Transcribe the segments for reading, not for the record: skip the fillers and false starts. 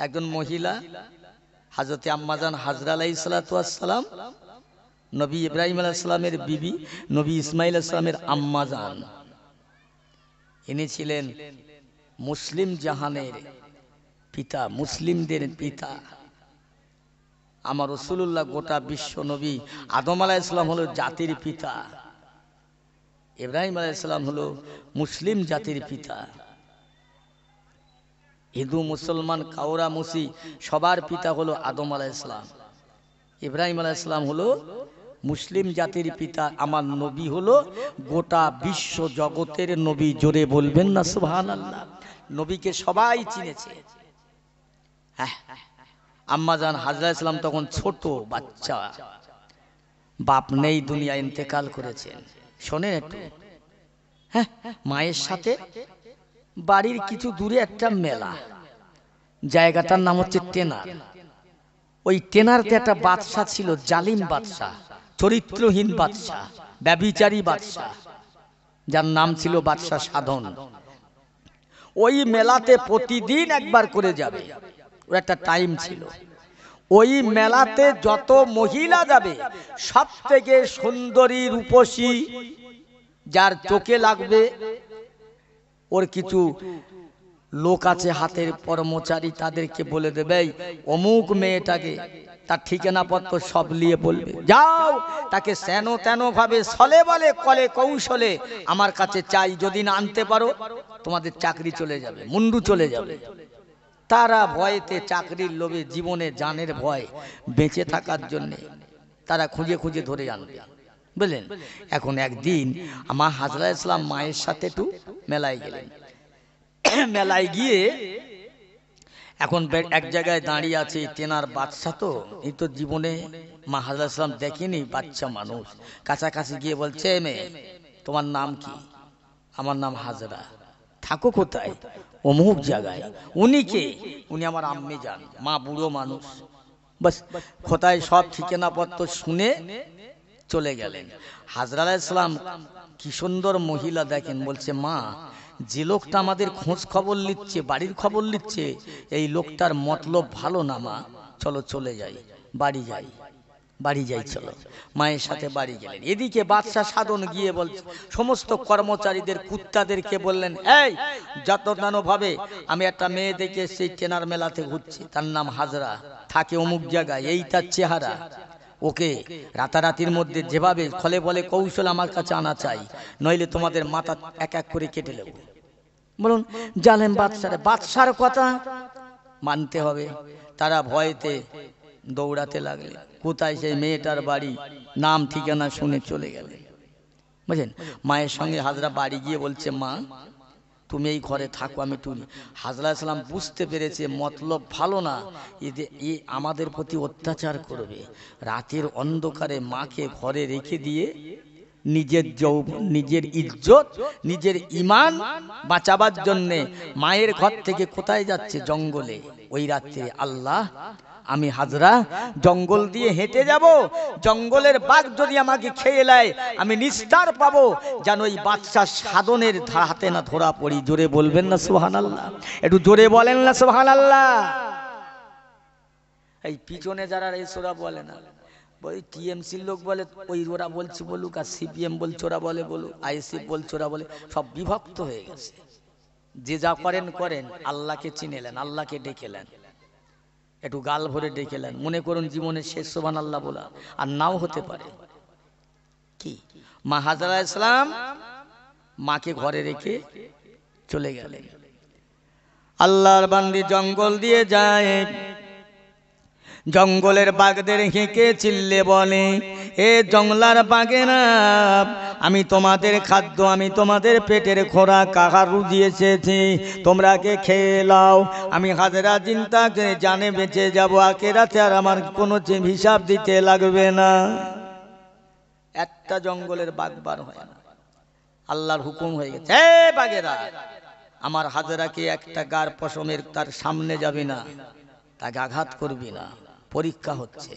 একজন মহিলা হযরতে আম্মাজান হাজরা আলাইহিস সালাতু ওয়াস সালাম, নবী ইব্রাহিম আলাইহিস সালামের বিবি, নবী ইসমাঈল আলাইহিস সালামের আম্মাজান। ইনি ছিলেন মুসলিম জাহানের পিতা, মুসলিমদের পিতা। আমার রাসূলুল্লাহ গোটা বিশ্ব নবী। আদম আলাইহিস সালাম হলো জাতির পিতা, ইব্রাহিম আলাইহিস সালাম হলো মুসলিম জাতির পিতা। হিন্দু মুসলমান কাউরা মুসি সবার পিতা হলো আদম আলাইহিস সালাম। ইব্রাহিম আলাইহিস সালাম হলো মুসলিম জাতির পিতা। আমার নবী হলো গোটা বিশ্ব জগতের নবী। জোরে বলবেন না সুবহানাল্লাহ। নবীকে সবাই চিনেছে। হ্যাঁ, আম্মাজান হাজরা ইসলাম তখন ছোট বাচ্চা, বাপ নেই, দুনিয়া ইন্তেকাল করেছেন। শোনেন একটু। হ্যাঁ, মায়ের সাথে বাড়ির কিছু দূরে একটা মেলা, জায়গাটার নাম হচ্ছে টেনার। ওই টেনারতে একটা বাদশা ছিল, জালিম বাদশা, চরিত্রহীন বাদশা, ব্যভিচারী বাদশা, যার নাম ছিল বাদশা সাধন। ওই মেলাতে প্রতিদিন একবার করে যাবে, ওর একটা টাইম ছিল। ওই মেলাতে যত মহিলা যাবে, সব থেকে সুন্দরী রূপসী যার চোখে লাগবে, ওর কিছু লোক আছে হাতের কর্মচারী, তাদেরকে বলে দেবে অমুক মেয়েটাকে, তার ঠিকানা পত্র সব নিয়ে বলবে, যাও তাকে সেন তেন ভাবে ছলে বলে কলে কৌশলে আমার কাছে চাই, যদি না আনতে পারো তোমাদের চাকরি চলে যাবে, মুন্ডু চলে যাবে। তারা ভয়েতে, চাকরির লোভে, জীবনে জানের ভয়, বেঁচে থাকার জন্য তারা খুঁজে খুঁজে ধরে আনবে, বুঝলেন। এখন একদিন আমার হাজরা ইসলাম মায়ের সাথে একটু মেলায় গেলেন। মেলায় গিয়ে এখন এক জায়গায় দাঁড়িয়ে আছে, তেনার বাচ্চা তো, এই তো জীবনে মা হাজরা ইসলাম দেখেনি, বাচ্চা মানুষ। কাছাকাছি গিয়ে বলছে, মেয়ে তোমার নাম কি? আমার নাম হাজরা। থাকো কোথায়? অমুক জায়গায়। উনি কে? উনি আমার আম্মি যান, মা বুড়ো মানুষ। বাস কোথায় সব ঠিকানা পত্র শুনে চলে গেলেন। হাজরা আলাইহিস সালাম কি সুন্দর মহিলা দেখেন, বলছে মা যে লোকটা আমাদের খোঁজ খবর নিচ্ছে, বাড়ির খবর নিচ্ছে, এই লোকটার মতলব ভালো না মা, চলো চলে যাই, বাড়ি যাই, বাড়ি যাই, চলো। মায়ের সাথে বাড়ি গেলেন। এদিকে বাদশা সাধন গিয়ে বলছে, সমস্ত কর্মচারীদের কুত্তাদেরকে বললেন, এই যত্ন ভাবে আমি একটা মেয়ে দেখে সেই টেনার মেলাতে ঘুরছি, তার নাম হাজরা, থাকে অমুক জায়গায়, এই তার চেহারা, ওকে রাতারাতির মধ্যে যেভাবে খলে বলে কৌশল আমার কাছে আনা চাই, নইলে তোমাদের মাথা এক এক করে কেটে নেব। বলুন জানেন বাদশার কথা মানতে হবে। তারা ভয়েতে দৌড়াতে লাগলে, কোথায় সেই মেয়েটার বাড়ি, নাম ঠিকানা শুনে চলে গেলে, বুঝলেন। মায়ের সঙ্গে হাজরা বাড়ি গিয়ে বলছে, মা তুমি এই ঘরে থাকো, আমি টুনি। হাজরা সালাম বুঝতে পেরেছে মতলব ভালো না, এ আমাদের প্রতি অত্যাচার করবে। রাতের অন্ধকারে মাকে ঘরে রেখে দিয়ে নিজের যৌবন, নিজের ইজ্জত, নিজের ঈমান বাঁচাবার জন্যে মায়ের ঘর থেকে কোথায় যাচ্ছে? জঙ্গলে। ওই রাত্রে আল্লাহ, আমি হাজরা জঙ্গল দিয়ে হেঁটে যাব, জঙ্গলের বাঘ যদি আমাকে খেয়ে নেয় আমি নিস্তার পাবো, যেন ওই বাদশা সাধনের হাতে না ধরা পড়ি। জোরে বলবেন না সুবহানাল্লাহ? একটু জোরে বলেন না সুবহানাল্লাহ? এই পিছনে যারা এসোরা বলে না, ওই টিএমসির লোক বলে ওই ওরা বলছে বলুক, আর সিপিএম বলছে ওরা বলে বলুক, আইএসএফ বলছে ওরা বলে, সব বিভক্ত হয়ে গেছে। যে যা করেন করেন, আল্লাহকে চিনেলেন, আল্লাহকে ডেকেলেন, একটু গাল ভরে ডেকেলেন, মনে করুন জীবনের শেষ সুবহানাল্লাহ বলা, আর নাও হতে পারে। কি মা হাজরা ইসলাম মাকে ঘরে রেখে চলে গেলেন। আল্লাহর বান্দি জঙ্গল দিয়ে যায়, জঙ্গলের বাঘদের হেঁকে চিল্লে বলে, এ জঙ্গলার বাঘেরা, আমি তোমাদের খাদ্য, আমি তোমাদের পেটের খোরাক কাহার রুজি এসেছি, তোমরা কে খেয়ে নাও। আমি হাজরা চিন্তা করে জানে বেঁচে যাবো, আখিরাতে আর আমার কোনো হিসাব দিতে লাগবে না। একটা জঙ্গলের বাঘ বার হয় না, আল্লাহর হুকুম হয়ে গেছে, এ বাঘেরা আমার হাজরাকে একটা গার পশমের তার সামনে যাবি না, তাকে আঘাত করবি না। পরীক্ষা হচ্ছে,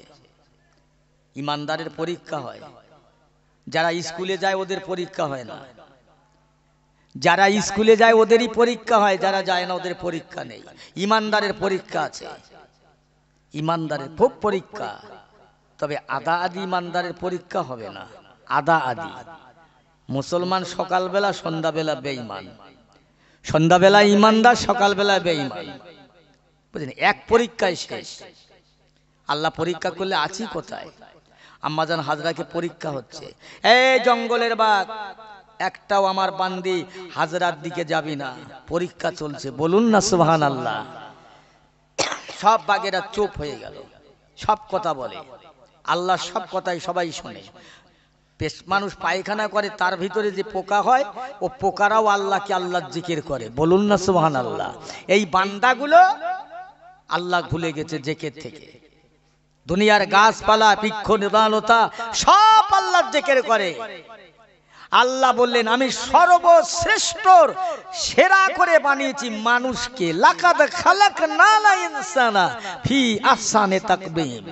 ইমানদারের পরীক্ষা হয়, যারা স্কুলে যায় ওদের পরীক্ষা হয় না। যারা স্কুলে যায় ওদেরই পরীক্ষা হয়, যারা যায় না ওদের পরীক্ষা নেই। ইমানদারের পরীক্ষা আছে, ইমানদারের খুব পরীক্ষা। তবে আদা আদি ইমানদারের পরীক্ষা হবে না। আদা আদি মুসলমান সকালবেলা সন্ধ্যাবেলা বেঈমান, সন্ধ্যাবেলা ইমানদার, সকালবেলা বেঈমান, বুঝলেন? এক পরীক্ষায় শেষ। আল্লাহ পরীক্ষা করলে আছি কোথায়? আম্মাজান হাজরাকে পরীক্ষা হচ্ছে, এই জঙ্গলের বাঘ, একটাও আমার বান্দি হাজরার দিকে যাবি না, পরীক্ষা চলছে। বলুন না সুবহানাল্লাহ। সব বাঘেরা চুপ হয়ে গেল, সব কথা বলে, আল্লাহ সব কথাই সবাই শোনে। মানুষ পায়খানা করে, তার ভিতরে যে পোকা হয়, ও পোকারাও আল্লাহকে আল্লাহর জিকির করে। বলুন না সুবহানাল্লাহ। এই বান্দাগুলো আল্লাহ ভুলে গেছে জিকির থেকে। দুনিয়ার গাছপালা, বৃক্ষ, নির্বাণতা সব আল্লাহর জিকির করে। আল্লাহ বললেন, আমি সর্বশ্রেষ্ঠ সেরা করে বানিয়েছি মানুষকে। লাকাদ খালাকনাল ইনসানা ফি আহসানি তাকবীম।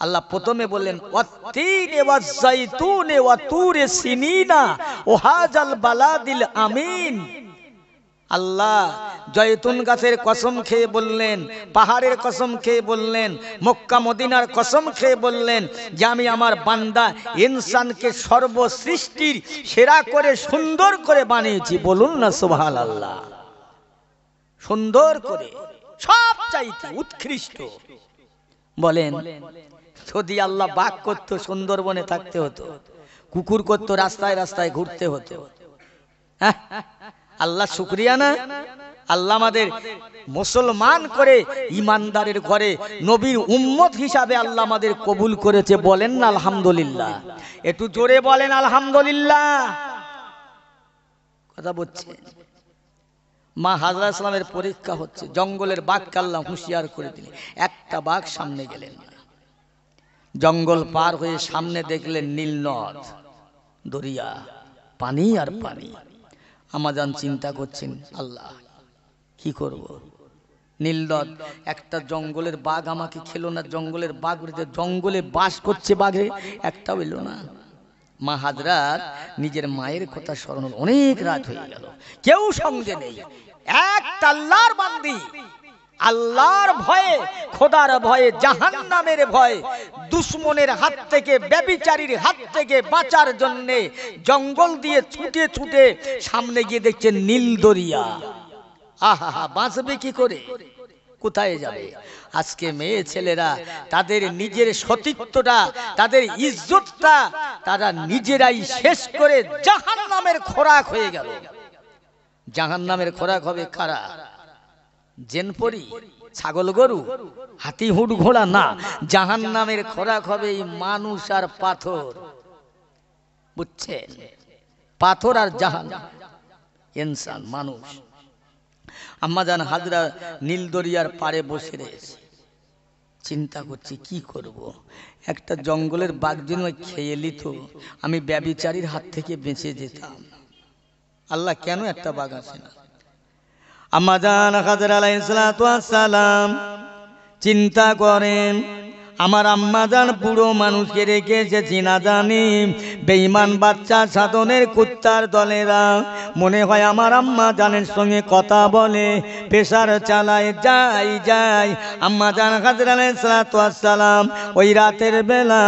আল্লাহ প্রথমে বললেন, ওয়াত্তিনে ওয়াজ্জাইতুনে ওয়া তুরে সিনিনা ওয়া হাযাল বালাদিল আমিন। আল্লাহ জয়তুন গাছের কসম খেয়ে বললেন, পাহাড়ের কসম খেয়ে বললেন, মক্কা মদিনার কসম খেয়ে বললেন যে আমি আমার বান্দা ইনসানকে সর্বসৃষ্টির সেরা করে সুন্দর করে বানিয়েছি। বলুন না সুবহানাল্লাহ। সুন্দর করে, সব চাইতে উৎকৃষ্ট। বলেন, যদি আল্লাহ বাঘ করত সুন্দরবনে থাকতে হতো, কুকুর করত রাস্তায় রাস্তায় ঘুরতে হতো। হ্যাঁ, আল্লাহ শুকরিয়া না? আল্লাহ আমাদের মুসলমান করে ইমানদারের ঘরে নবীর উম্মত হিসাবে আল্লাহ আমাদের কবুল করেছে। বলেন না আলহামদুলিল্লাহ। একটু জোরে বলেন আলহামদুলিল্লাহ। কথা বলছেন। মা হাজরা ইসলামের পরীক্ষা হচ্ছে, জঙ্গলের বাঘকে আল্লাহ হুঁশিয়ার করে দিলেন। একটা বাঘ সামনে গেলেন না, জঙ্গল পার হয়ে সামনে দেখলেন নীল নদ, দরিয়া, পানি আর পানি। আমাজান চিন্তা করছেন, আল্লাহ কি করব? নীল নদ, একটা জঙ্গলের বাঘ আমাকে খেলো না। জঙ্গলের বাঘ জঙ্গলে বাস করছে, বাঘে একটাও এলো না। মা হাজরার নিজের মায়ের কথা স্মরণ, অনেক রাত হয়ে গেল, কেউ সঙ্গে নেই, একটা আল্লাহর বান্দি, আল্লাহর ভয়ে, খোদার ভয়ে, জাহান্নামের ভয়ে, দুশমনের হাত থেকে, ব্যভিচারীর হাত থেকে বাঁচার জন্য জঙ্গল দিয়ে ছুটে ছুটে সামনে গিয়ে দেখছেন নীল দরিয়া। আহা, বাঁচবে কি করে? কোথায় যাবে? আজকে মেয়ে ছেলেরা তাদের নিজের সতীত্বটা, তাদের ইজ্জতটা তারা নিজেরাই শেষ করে জাহান্নামের খোরাক হয়ে গেল। জাহান্নামের খোরাক হবে কারা? জেনপরি, ছাগল গরু, হাতি হুট ঘোড়া না। জাহান্নামের খোরাক হবে এই মানুষ আর পাথর। বুঝছেন? পাথর আর জাহান্নাম, ইনসান মানুষ। আম্মাজান হাজরা নীল দরিয়ার পাড়ে বসে রয়েছে, চিন্তা করছি কি করব। একটা জঙ্গলের বাঘ যদি খেয়ে নিত, আমি ব্যভিচারীর হাত থেকে বেঁচে যেতাম। আল্লাহ কেন একটা বাঘ আছে না? আম্মাজান হাজরা আলাইহিস সালাতু ওয়াস সালাম চিন্তা করেন, আমার আম্মাজান বুড়ো মানুষকে রেখে এসেছি না জানি বেঈমান বাচ্চা সাধনের কুত্তার দলেরা মনে হয় আমার আম্মাজানের সঙ্গে কথা বলে, পেশার চালায়, যাই যাই। আম্মাজান হাজরা আলাইহিস সালাতু ওয়াস সালাম ওই রাতের বেলা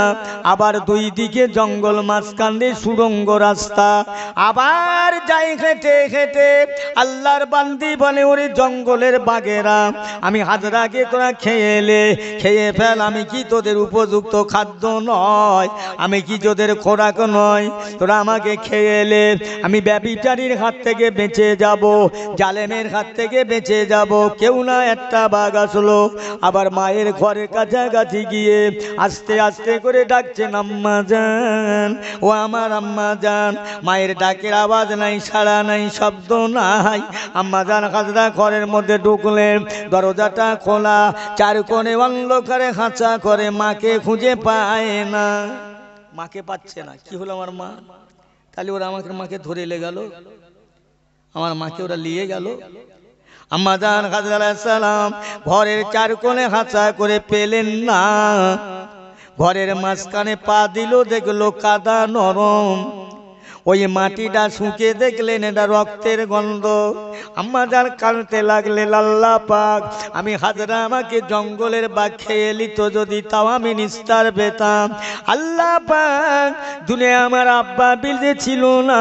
আবার দুই দিকে জঙ্গল, মাঝখান দিয়ে সুড়ঙ্গ রাস্তা, আবার যাই হেঁটে হেঁটে। আল্লাহর বান্দি বলে, ওরে জঙ্গলের বাঘেরা, আমি হাজরাকে তোরা খেয়ে ফেল, আমি কি তোদের উপযুক্ত খাদ্য নয়? আমি কি তোদের খোরাক নয়? তোরা আমাকে খেয়ে এলে আমি ব্যভিচারীর হাত থেকে বেঁচে যাব, জালেমের হাত থেকে বেঁচে যাব। কেউ না একটা বাঘ আসলো, আবার মায়ের ঘরের কাছাকাছি গিয়ে আস্তে আস্তে করে ডাকছেন, আম্মা জান, ও আমার আম্মা জান। মায়ের ডাকের আওয়াজ নাই, সাড়া নাই, শব্দ নাই। আম্মা জান হাজরা ঘরের মধ্যে ঢুকলেন, দরজাটা খোলা, চার কোণে অন্ধকারে খাঁচা করে, মাকে খুঁজে পায় না। মাকে পাচ্ছে না। কি হলো আমার মা? তাহলে ওরা আমাকে মাকে ধরে এলে গেল, আমার মাকে ওরা নিয়ে গেল। আম্মাজান হাজরা আলাইহিস সালাম ঘরের চার কোণে খাঁচা করে পেলেন না। ঘরের মাঝখানে পা দিল, দেখলো কাদা নরম। ওই মাটিটা শুকে দেখলেন এটা রক্তের গন্ধ। আম্মা জান কাঁদতে লাগলেন, আল্লাহ পাক আমি হাজরা আমাকে জঙ্গলের বাঘ খেয়ে নিত যদি তাও আমি নিস্তার পেতাম। আল্লাহ পাক দুনিয়া আমার আব্বা বিলে ছিল না,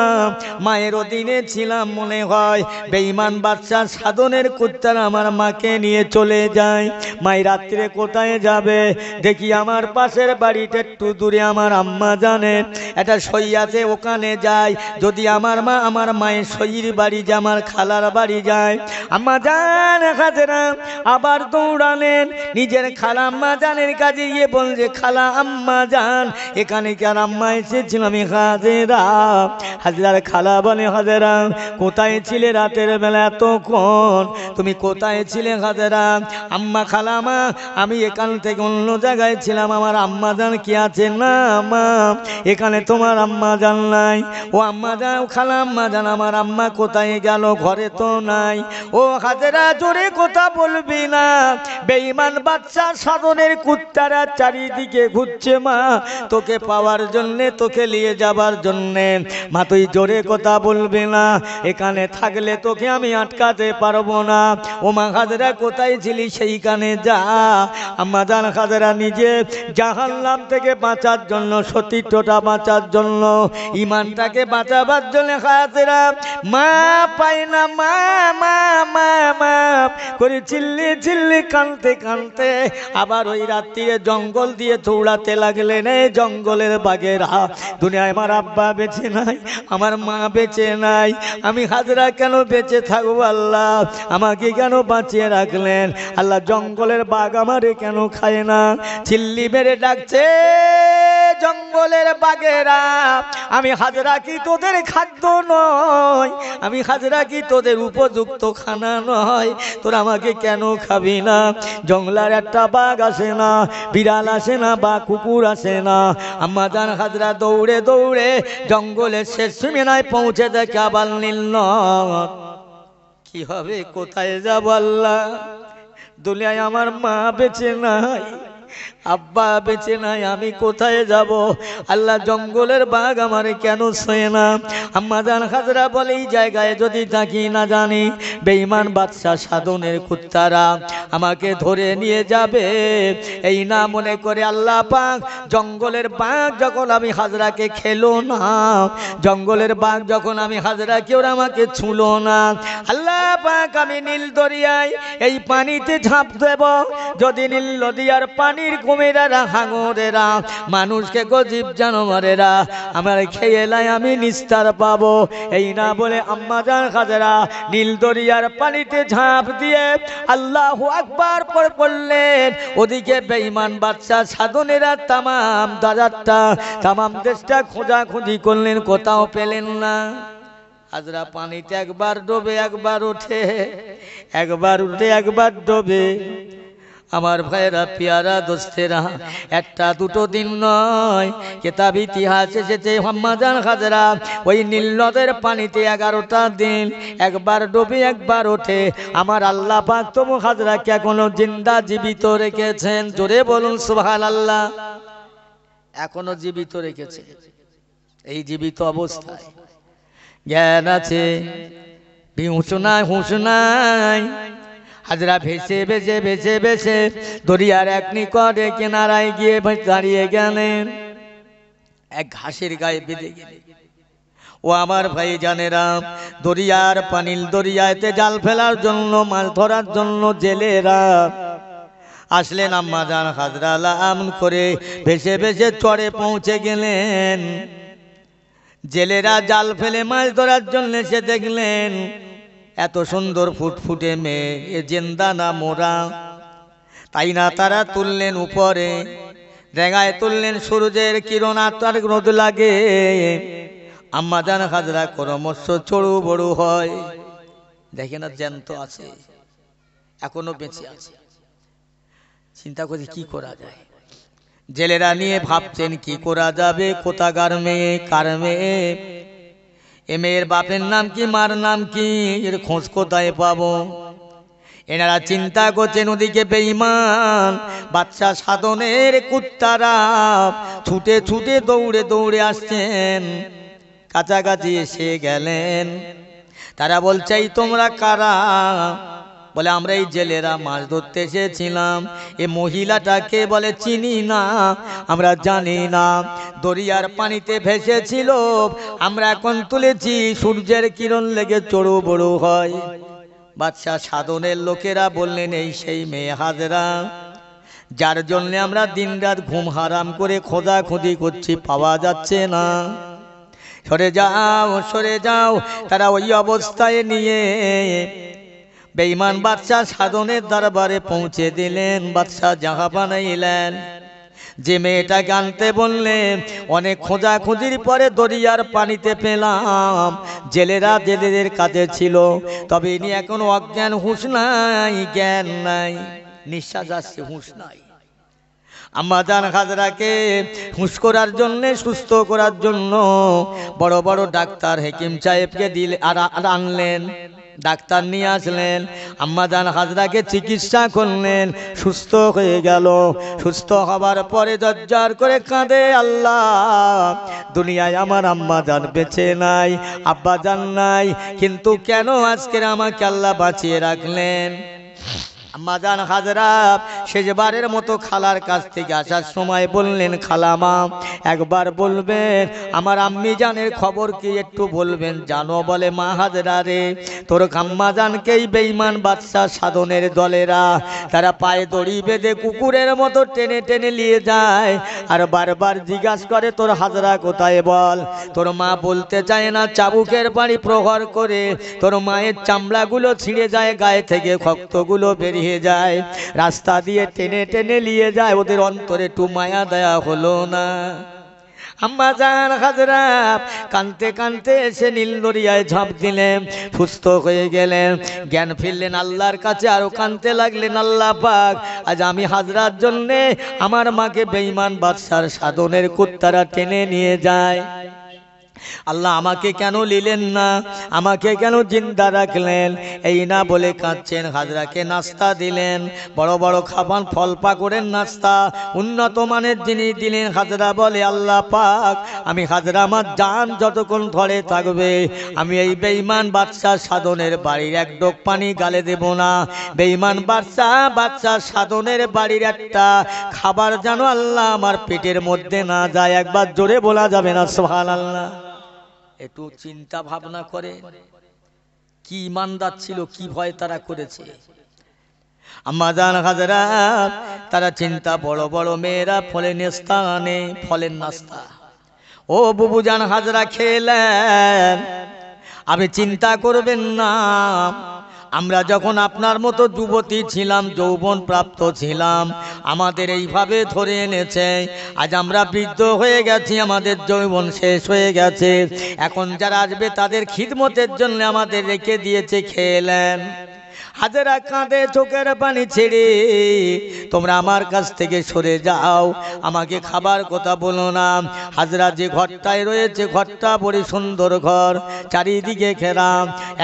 মায়ের অধীনে ছিলাম মনে হয়। বেঈমান বাদশা সাধনের কুত্তারা আমার মাকে নিয়ে চলে যায়। মাই রাত্রে কোথায় যাবে দেখি আমার পাশের বাড়িতে একটু দূরে আমার আম্মা জানেন এটা সই আছে, ওখানে যায়। যদি আমার মা আমার মায়ের সইর বাড়ি যায়, আমার খালার বাড়ি যায়, আম্মা জান হাজরা আবার দৌড়ালেন নিজের খালা আম্মা জানের কাছে গিয়ে বলছে, খালা আম্মা জান এখানে কি আর আম্মা এসেছিল? আমি হাজেরা। হাজরার খালা বলে, হাজেরা কোথায় ছিলে রাতের বেলা এতক্ষণ? তুমি কোথায় ছিলে হাজেরা? আম্মা খালা মা আমি এখান থেকে অন্য জায়গায় ছিলাম, আমার আম্মা জান কি আছে? না মা এখানে তোমার আম্মা জান নাই। ও আম্মা জান খালা আম্মা জান আমার আম্মা কোথায় গেল? ঘরে তো নাই। ও হাজেরা জোরে কথা বলবি না, বেঈমান বাদশা সাধনের কুত্তারা চারিদিকে ঘুরছে মা তোকে পাওয়ার জন্যে, তোকে নিয়ে যাবার জন্যে। মা তুই জোরে কথা বলবি না, এখানে থাকলে তোকে আমি আটকাতে পারবো না। ও মা হাজরা কোথায় ছিলি সেইখানে যা। আম্মা জান হাজরা নিজে জাহান্নাম থেকে বাঁচার জন্য, সতীত্বটা বাঁচার জন্য, ইমানটাকে বাঁচাবার জন্য হাজরা মা পায় না, মা মা মা মা করে চিল্লি চিল্লি কানতে কানতে আবার ওই রাত্রিরে জঙ্গল দিয়ে দৌড়াতে লাগলেন। এই জঙ্গলের বাঘেরা, দুনিয়ায় আমার আব্বা বেঁচে নাই, আমার মা বেঁচে নাই, আমি হাজরা কেন বেঁচে থাকবো? আল্লাহ আমাকে কেন বাঁচিয়ে রাখলেন? আল্লাহ জঙ্গলের বাঘ আমারে কেন খায় না? চিল্লি মেরে ডাকছে, জঙ্গলের বাঘেরা আমি হাজরা কি তোদের খাদ্য নয়? আমি হাজরা কি তোদের উপযুক্ত খানা নয়? তোরা আমাকে কেন খাবি না? জঙ্গলার একটা বাঘ আসে না, বিড়াল আসে না, বা কুকুর আসে না। আম্মা জান হাজরা দৌড়ে দৌড়ে জঙ্গলের শেষ সীমানায় পৌঁছে দেখে আবার নীল। কি হবে, কোথায় যাব? আল্লাহ দুনিয়ায় আমার মা বেঁচে নাই, আব্বা বেঁচে নাই, আমি কোথায় যাব? আল্লাহ জঙ্গলের বাঘ আমারে কেন ছয় না? আম্মা জান হাজরা বলে, এই জায়গায় যদি থাকি না জানি বেঈমান বাদশা সাধনের কুত্তারা আমাকে ধরে নিয়ে যাবে। এই না মনে করে আল্লাহ পাক জঙ্গলের বাঘ যখন আমি হাজরাকে খেলো না, জঙ্গলের বাঘ যখন আমি হাজরাকে ওরা আমাকে ছুঁলো না, আল্লাহ পাক আমি নীল দরিয়ায় এই পানিতে ঝাঁপ দেব। যদি নীল নদীর পানির কুমিরেরা, হাঙরেরা, মানুষকে গজীব জানোয়ারেরা আমার খেয়ে লাই আমি নিস্তার পাবো। এই না বলে আম্মা জান হাজরা নীল দরিয়ার পানিতে ঝাঁপ দিয়ে আল্লাহু আকবার পড়ে পড়লেন। ওদিকে বেঈমান বাদশা সাধনেরা তামাম দাদারটা তামাম দেশটা খোঁজাখুঁজি করলেন, কোথাও পেলেন না। হাজরা পানিতে একবার ডোবে একবার ওঠে, একবার উঠে একবার ডোবে। আমার ভাইরা পিয়ারা দোস্তেরা, একটা দুটো দিন নয়, কিতাব ইতিহাস এসেছে আম্মা জান হাজরা ওই নীল নদের পানিতে 11টা দিন একবার ডুবে একবার ওঠে। আমার আল্লাহ পাক তো হাজরাকে এখনো জিন্দা জীবিত রেখেছেন। জোরে বলুন সুবহানাল্লাহ। এখনো জীবিত রেখেছে। এই জীবিত অবস্থায় জ্ঞান আছে, হুঁশ নাই, হুঁশ নাই। হাজরা ভেসে ভেসে ভেসে ভেসে দরিয়ার এক নিকটে কিনারায় গিয়ে দাঁড়িয়ে গেলেন। এক ঘাসের গায়ে বেঁধে গেলেন। ও আমার ভাই জানেরা, দরিয়ার পানিল দরিয়াতে জাল ফেলার জন্য, মাছ ধরার জন্য জেলেরা আসলেন। আম্মা জান হাজরা লাম করে ভেসে ভেসে চরে পৌঁছে গেলেন। জেলেরা জাল ফেলে মাছ ধরার জন্য সে দেখলেন এত সুন্দর ফুটফুটে মেয়ে, এ জিন্দা না মোরা? তাই না তারা তুললেন উপরে, রেঙায় তুললেন, সূর্যের কিরণ তার রোদ লাগে। আম্মা জান হাজরা ক্রমশ চড়ু বড়ু হয়। দেখে না জ্যান্ত আছে, এখনো বেঁচে আছে। চিন্তা করছে কি করা যায়। জেলেরা নিয়ে ভাবছেন কি করা যাবে, কোথাকার মেয়ে, কার মেয়ে, এ মেয়ের বাপের নাম কি, মার নাম কি, এর খোঁজ কোথায় পাবো? এনারা চিন্তা করছেন। ওদিকে বেঈমান বাদশা সাধনের কুত্তারা ছুটে ছুটে দৌড়ে দৌড়ে আসছেন। কাছাকাছি এসে গেলেন। তারা বলছে এই তোমরা কারা? বলে আমরা এই জেলেরা মাছ ধরতে এসেছিলাম। এ মহিলাটাকে বলে চিনি না, আমরা জানি না, দরিয়ার পানিতে ভেসেছিল, আমরা এখন তুলেছি, সূর্যের কিরণ লেগে চড়ু বড়ু হয়। বাদশাহ সাধনের লোকেরা বললেন এই সেই মেয়ে হাজরা, যার জন্য আমরা দিনরাত ঘুম হারাম করে খোঁজাখুঁজি করছি, পাওয়া যাচ্ছে না। সরে যাও, সরে যাও। তারা ওই অবস্থায় নিয়ে বেঈমান বাদশাহ সাধনের দরবারে পৌঁছে দিলেন। বাদশাহ জাহা বানাইলেন, যে মেয়েটাকে আনতে বললেন। অনেক খোঁজাখুঁজির পরে দরিয়ার পানিতে পেলাম। জেলেরা জেলেদের কাছে ছিল, তবে ইনি এখন অজ্ঞান, হুঁশ নাই, জ্ঞান নাই, নিঃশ্বাস আসছে, হুঁশ নাই। আম্মা জান হাজরাকে হুঁশ করার জন্য, সুস্থ করার জন্য বড় বড় ডাক্তার হেকিম সাহেবকে দিলে আর আনলেন। ডাক্তার নিয়ে আসলেন, আম্মা জান হাজরাকে চিকিৎসা করলেন, সুস্থ হয়ে গেল। সুস্থ হবার পরে জজ্জার করে কাঁদে, আল্লাহ দুনিয়ায় আমার আম্মা জান বেঁচে নাই, আব্বা জান নাই, কিন্তু কেন আজকের আমাকে আল্লাহ বাঁচিয়ে রাখলেন? আম্মা জান হাজরা শেষবারের মতো খালার কাছ থেকে আসার সময় বললেন, খালামা একবার বলবেন আমার আম্মি জানের খবর কি একটু বলবেন? জানো? বলে মা হাজরা রে, তোর আম্মা জানকেই বেঈমান বাদশাহ সাধনের দলেরা তারা পায়ে দড়ি বেঁধে কুকুরের মতো টেনে টেনে নিয়ে যায়, আর বারবার জিজ্ঞাসা করে তোর হাজরা কোথায় বল। তোর মা বলতে চায় না, চাবুকের বাড়ি প্রহার করে তোর মায়ের চামড়াগুলো ছিঁড়ে যায়, গায়ে থেকে রক্তগুলো বেরিয়ে যায়, রাস্তা দিয়ে টেনে টেনে নিয়ে যায়, ওদের অন্তরে একটু মায়া দয়া হলো না। আম্মা জান হাজরা কানতে কানতে এসে নীল দরিয়ায় ঝাঁপ দিলেন, সুস্থ হয়ে গেলেন, জ্ঞান ফিরলেন, আল্লাহর কাছে আরো কানতে লাগলেন, আল্লাহ পাক আজ আমি হাজরার জন্যে আমার মাকে বেঈমান বাদশার সাধনের কুত্তারা টেনে নিয়ে যায়, আল্লাহ আমাকে কেন নিলেন না, আমাকে কেন জিন্দা রাখলেন? এই না বলে কাঁদছেন। হাজরাকে নাস্তা দিলেন, বড় বড় খাবার, ফল পাকড়ের নাস্তা, উন্নত মানের জিনিস দিলেন। হাজরা বলে আল্লাহ পাক আমি হাজরা আমার জান যতক্ষণ ধরে থাকবে আমি এই বেঈমান বাদশাহ সাধনের বাড়ির এক ডোক পানি গালে দেব না। বেঈমান বাদশাহ সাধনের বাড়ির একটা খাবার যেন আল্লাহ আমার পেটের মধ্যে না যায়। একবার জোরে বলা যাবে না সুবহানাল্লাহ? একটু চিন্তা ভাবনা করে, কি ইমানদার ছিল, কি ভয় তারা করেছে। আম্মা জান হাজরা তারা চিন্তা, বড় বড় মেয়েরা ফলের নাস্তা আনে, ফলের নাস্তা। ও বুবু জান হাজরা খেলেন, আপনি চিন্তা করবেন না, আমরা যখন আপনার মতো যুবতী ছিলাম, যৌবন প্রাপ্ত ছিলাম, আমাদের এইভাবে ধরে এনেছে, আজ আমরা বৃদ্ধ হয়ে গেছি, আমাদের যৌবন শেষ হয়ে গেছে, এখন যারা আসবে তাদের খিদমতের জন্য আমাদের রেখে দিয়েছে, খেলেন। হাজরা কাঁদে চোখের পানি ছেড়ে, তোমরা আমার কাছ থেকে সরে যাও, আমাকে খাবার কথা বলো না। হাজরা যে ঘরটায় রয়েছে, ঘরটা বড় সুন্দর ঘর, চারিদিকে ঘেরা,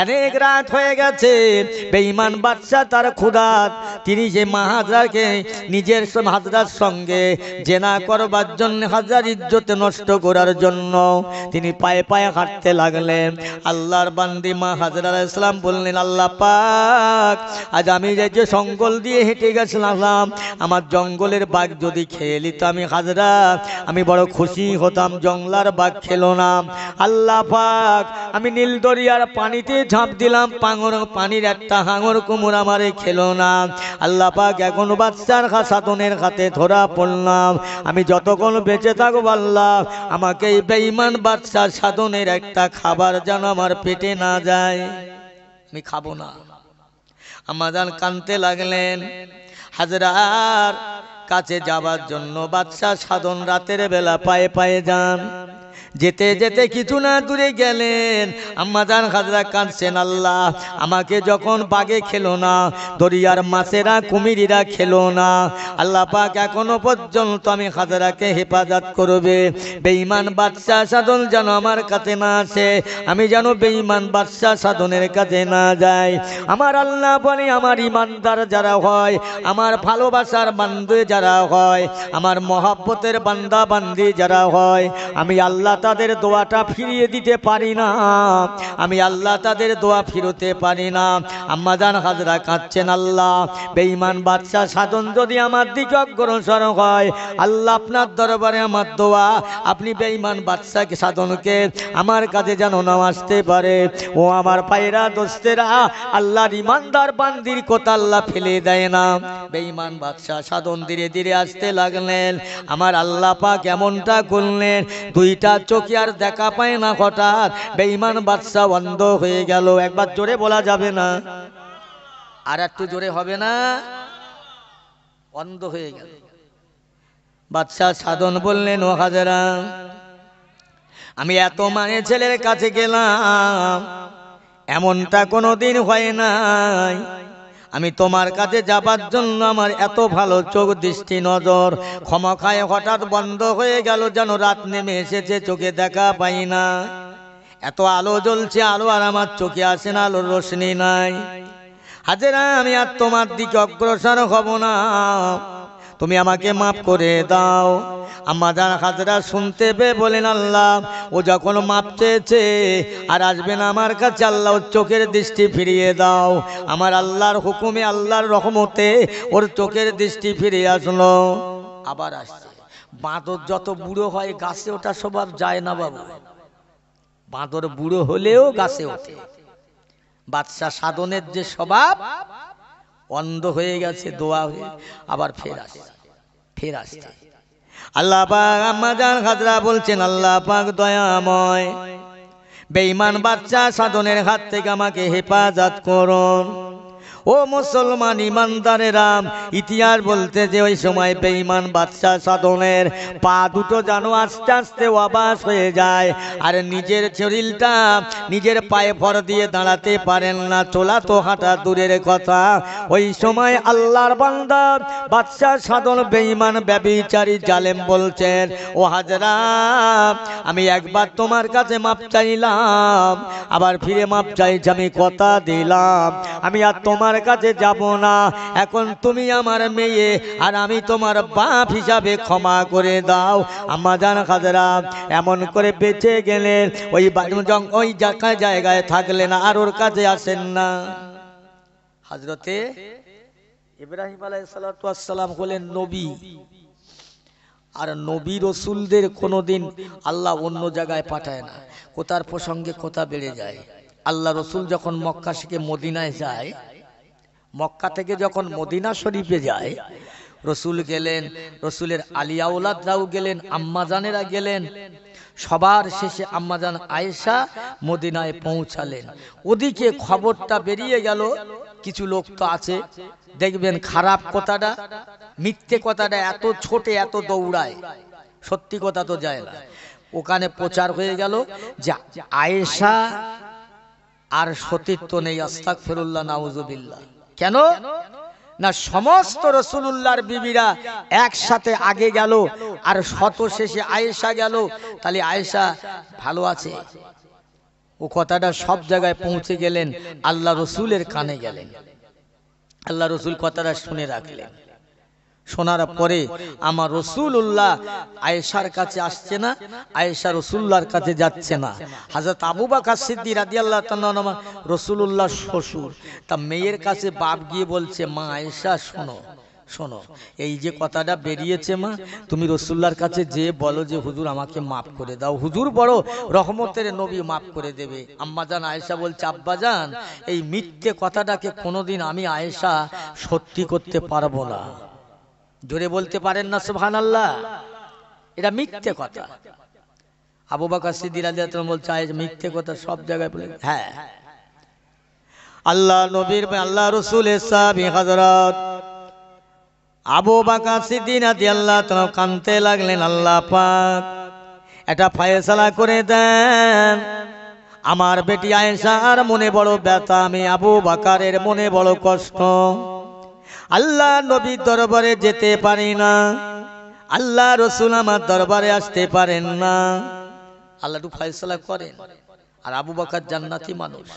অনেক রাত হয়ে গেছে। বেঈমান বাদশাহ তার ক্ষুধাত তিনি যে মা হাজরাকে নিজের হাজরার সঙ্গে জেনা করবার জন্য, হাজরার ইজ্জতে নষ্ট করার জন্য তিনি পায়ে পায়ে হাঁটতে লাগলেন। আল্লাহর বান্দি মা হাজরা আলাইহিস সালাম বললেন, আল্লাহ পাক আজ আমি যে জঙ্গল দিয়ে হেঁটে গেছিলাম, আমার জঙ্গলের বাঘ যদি খেয়ে নিত আমি হাজরা আমি বড় খুশি হতাম, জঙ্গলার বাঘ খেলো না। আল্লাহ পাক আমি নীল দরিয়ার পানিতে ঝাঁপ দিলাম, পানির একটা হাঙর কুমুর আমারে খেলো না। আল্লাহ পাক এখন বাদশার সাধনের হাতে ধরা পড়লাম, আমি যতক্ষণ বেঁচে থাকবো আল্লাহ আমাকে এই বেঈমান বাদশার সাধনের একটা খাবার যেন আমার পেটে না যায়, আমি খাবো না। আম্মা জান কাঁদতে লাগলেন। হাজরার কাছে যাবার জন্য বাদশাহ সাধন রাতের বেলা পায়ে পায়ে যান, যেতে যেতে কিছু না দূরে গেলেন। আম্মা জান হাজরা কাঁদছেন, আল্লাহ আমাকে যখন বাঘে খেলো না, দরিয়ার মাছেরা কুমিরিরা খেলো না, আল্লাহ পাক এখনো পর্যন্ত আমি হাজরাকে হেফাজত করবে, বেঈমান বাদশাহ সাধন যেন আমার কাছে না আসে, আমি যেন বেঈমান বাদশাহ সাধনের কাছে না যাই। আমার আল্লাহ বলে আমার ইমানদার যারা হয়, আমার ভালোবাসার বান্দে যারা হয়, আমার মহব্বতের বান্দা বান্দি যারা হয়, আমি আল্লাহ তাদের দোয়াটা ফিরিয়ে দিতে পারি না, আমি আল্লাহ তাদের দোয়া ফিরতে পারি না। আম্মাজান হাজরা কাঁদছেন, আল্লাহ বেঈমান বাদশা সাধন যদি আমার দিকে অগ্রসর হয়, আল্লাহ আপনার দরবারে আমার দোয়া, আপনি বেঈমান বাদশাকে সাধনকে আমার কাছে যেন না আসতে পারে। ও আমার পায়রা দোস্তেরা, আল্লাহর ইমানদার বান্দির কথা আল্লাহ ফেলে দেয় না। বেঈমান বাদশা সাধন ধীরে ধীরে আসতে লাগলেন। আমার আল্লাহ পাক এমনটা করলেন, দুইটা চোখে আর দেখা পায় না। হঠাৎ বেঈমান বাদশা অন্ধ হয়ে গেল। একবার জোরে বলা যাবে না? আর একটু জোরে হবে না? অন্ধ হয়ে গেল। বাদশা সাধন বললেন, ও হাজরা, আমি এত মায়ের ছেলের কাছে গেলাম, এমনটা কোনোদিন হয় নাই। আমি তোমার কাছে যাবার জন্য আমার এত ভালো চোখ দৃষ্টি নজর ক্ষমা খায় হঠাৎ বন্ধ হয়ে গেল, যেন রাত নেমে এসেছে, চোখে দেখা পাই না। এত আলো জ্বলছে, আলো আর আমার চোখে আসে না, আলোর রোশনি নাই। হাজেরা, আমি আর তোমার দিকে অগ্রসর হব না, তুমি আমাকে মাফ করে দাও। আম্মাজান হাজরা শুনতে পেয়ে বলেন, আল্লাহ ও যখন মাপ চেয়েছে আর আসবে না আমার কাছে, আল্লাহ ওর চোখের দৃষ্টি ফিরিয়ে দাও। আমার আল্লাহর হুকুমে, আল্লাহর রহমতে ওর চোখের দৃষ্টি ফিরে আসলো। আবার আসছে। বাঁদর যত বুড়ো হয় গাছে ওঠা স্বভাব যায় না বাবু। বাঁদর বুড়ো হলেও গাছে ওঠে। বাদশা সাধনের যে স্বভাব, অন্ধ হয়ে গেছে, দোয়া হয়ে আবার ফের আসছে। আল্লাহ পাক আম্মাজান হাজরা বলছেন, আল্লাহ পাক দয়াময়, বেঈমান বাদশা সাধনের হাত থেকে আমাকে হেফাজত করুন। ও মুসলমান ইমানদারেরা, ইতিহাস বলতে যে ওই সময় বেঈমান বাদশা সাধনের পা দুটো যেন আস্তে আস্তে অবাস হয়ে যায়, আর নিজের শরীরটা নিজের পায়ে ভর দিয়ে দাঁড়াতে পারেন না, চলা তো হাঁটা দূরের কথা। ওই সময় আল্লাহর বান্দা বাদশা সাধন বেঈমান ব্যভিচারী জালেম বলছেন, ও হাজরা, আমি একবার তোমার কাছে মাপ চাইলাম, আবার ফিরে মাপ চাইছি, আমি কথা দিলাম আমি আর তোমার কাছে যাব না। এখন তুমি আমার মেয়ে আর আমি তোমার বাপ হিসাবে ক্ষমা করে দাও। আম্মাজান হাজরা এমন করে বেঁচে গেলেন, ওই জায়গায় থাকলেন, আর ওর কাছে আসেন না। হযরতে ইব্রাহিম আলাইহিস সালাম হলেন নবী, আর নবী রসুলদের কোনোদিন আল্লাহ অন্য জায়গায় পাঠায় না। কোথার প্রসঙ্গে কথা বেড়ে যায়। আল্লাহ রসুল যখন মক্কা থেকে মদিনায় যায়, মক্কা থেকে যখন মদিনা শরীফে যায়, রসুল গেলেন, রসুলের আলিয়া ওলাদরাও গেলেন, আম্মাজানেরা গেলেন, সবার শেষে আম্মাজান আয়েশা মদিনায় পৌঁছালেন। ওদিকে খবরটা বেরিয়ে গেল। কিছু লোক তো আছে দেখবেন খারাপ কথাটা, মিথ্যে কথাটা এত ছোটে এত দৌড়ায়, সত্যি কথা তো যায় না। ওখানে প্রচার হয়ে গেল যে আয়েশা আর সতীত্ব নেই, আস্তাগফিরুল্লাহ নাউজুবিল্লাহ। কেন না, সমস্ত রাসূলুল্লাহর বিবিরা একসাথে আগে গেল আর শত শেষে আয়েশা গেল, তাহলে আয়েশা ভালো আছে। ও কথাটা সব জায়গায় পৌঁছে গেলেন, আল্লাহ রসুলের কানে গেলেন, আল্লাহ রসুল কথাটা শুনে রাখলেন। শোনার পরে আমার রসুল্লাহ আয়েশার কাছে আসছে না, আয়েশা রসুল্লাহর কাছে যাচ্ছে না। হযরত আবু বকর সিদ্দিক রাদিয়াল্লাহু তাআলা আনহু রসুল্লাহ শ্বশুর, তা মেয়ের কাছে বাপ গিয়ে বলছে, মা আয়েশা শোনো শোনো, এই যে কথাটা বেরিয়েছে মা, তুমি রসুল্লাহর কাছে যে বলো যে হুজুর আমাকে মাফ করে দাও, হুজুর বড় রহমতের নবী, মাফ করে দেবে। আম্মাজান আয়েশা বলছে, আব্বাজান এই মিথ্যে কথাটাকে কোনোদিন আমি আয়েশা সত্যি করতে পারবো না। জোরে বলতে পারেন না সুবহানাল্লাহ? এটা মিথ্যে কথা। আবু বকর সিদ্দিক রাদিয়াল্লাহু তাআলা বলছে, আয়েশা মিথ্যে কথা সব জায়গায় বলে। হ্যাঁ, আল্লাহ নবীর আল্লাহ রাসূলের সাহাবী হযরত আবু বকর সিদ্দিক রাদিয়াল্লাহু তাআলা কাঁদতে লাগলেন, আল্লাহ পাক এটা ফয়সালা করে দেন, আমার বেটি আয়েশার মনে বড় ব্যথা, আমি আবু বকরের মনে বড় কষ্ট, আল্লাহ নবীর দরবারে যেতে পারি না, আল্লাহ রসুল আমার দরবারে আসতে পারেন না, আল্লাহ একটু ফয়সালা করেন। আর আবু বকর জান্নাতি মানুষ,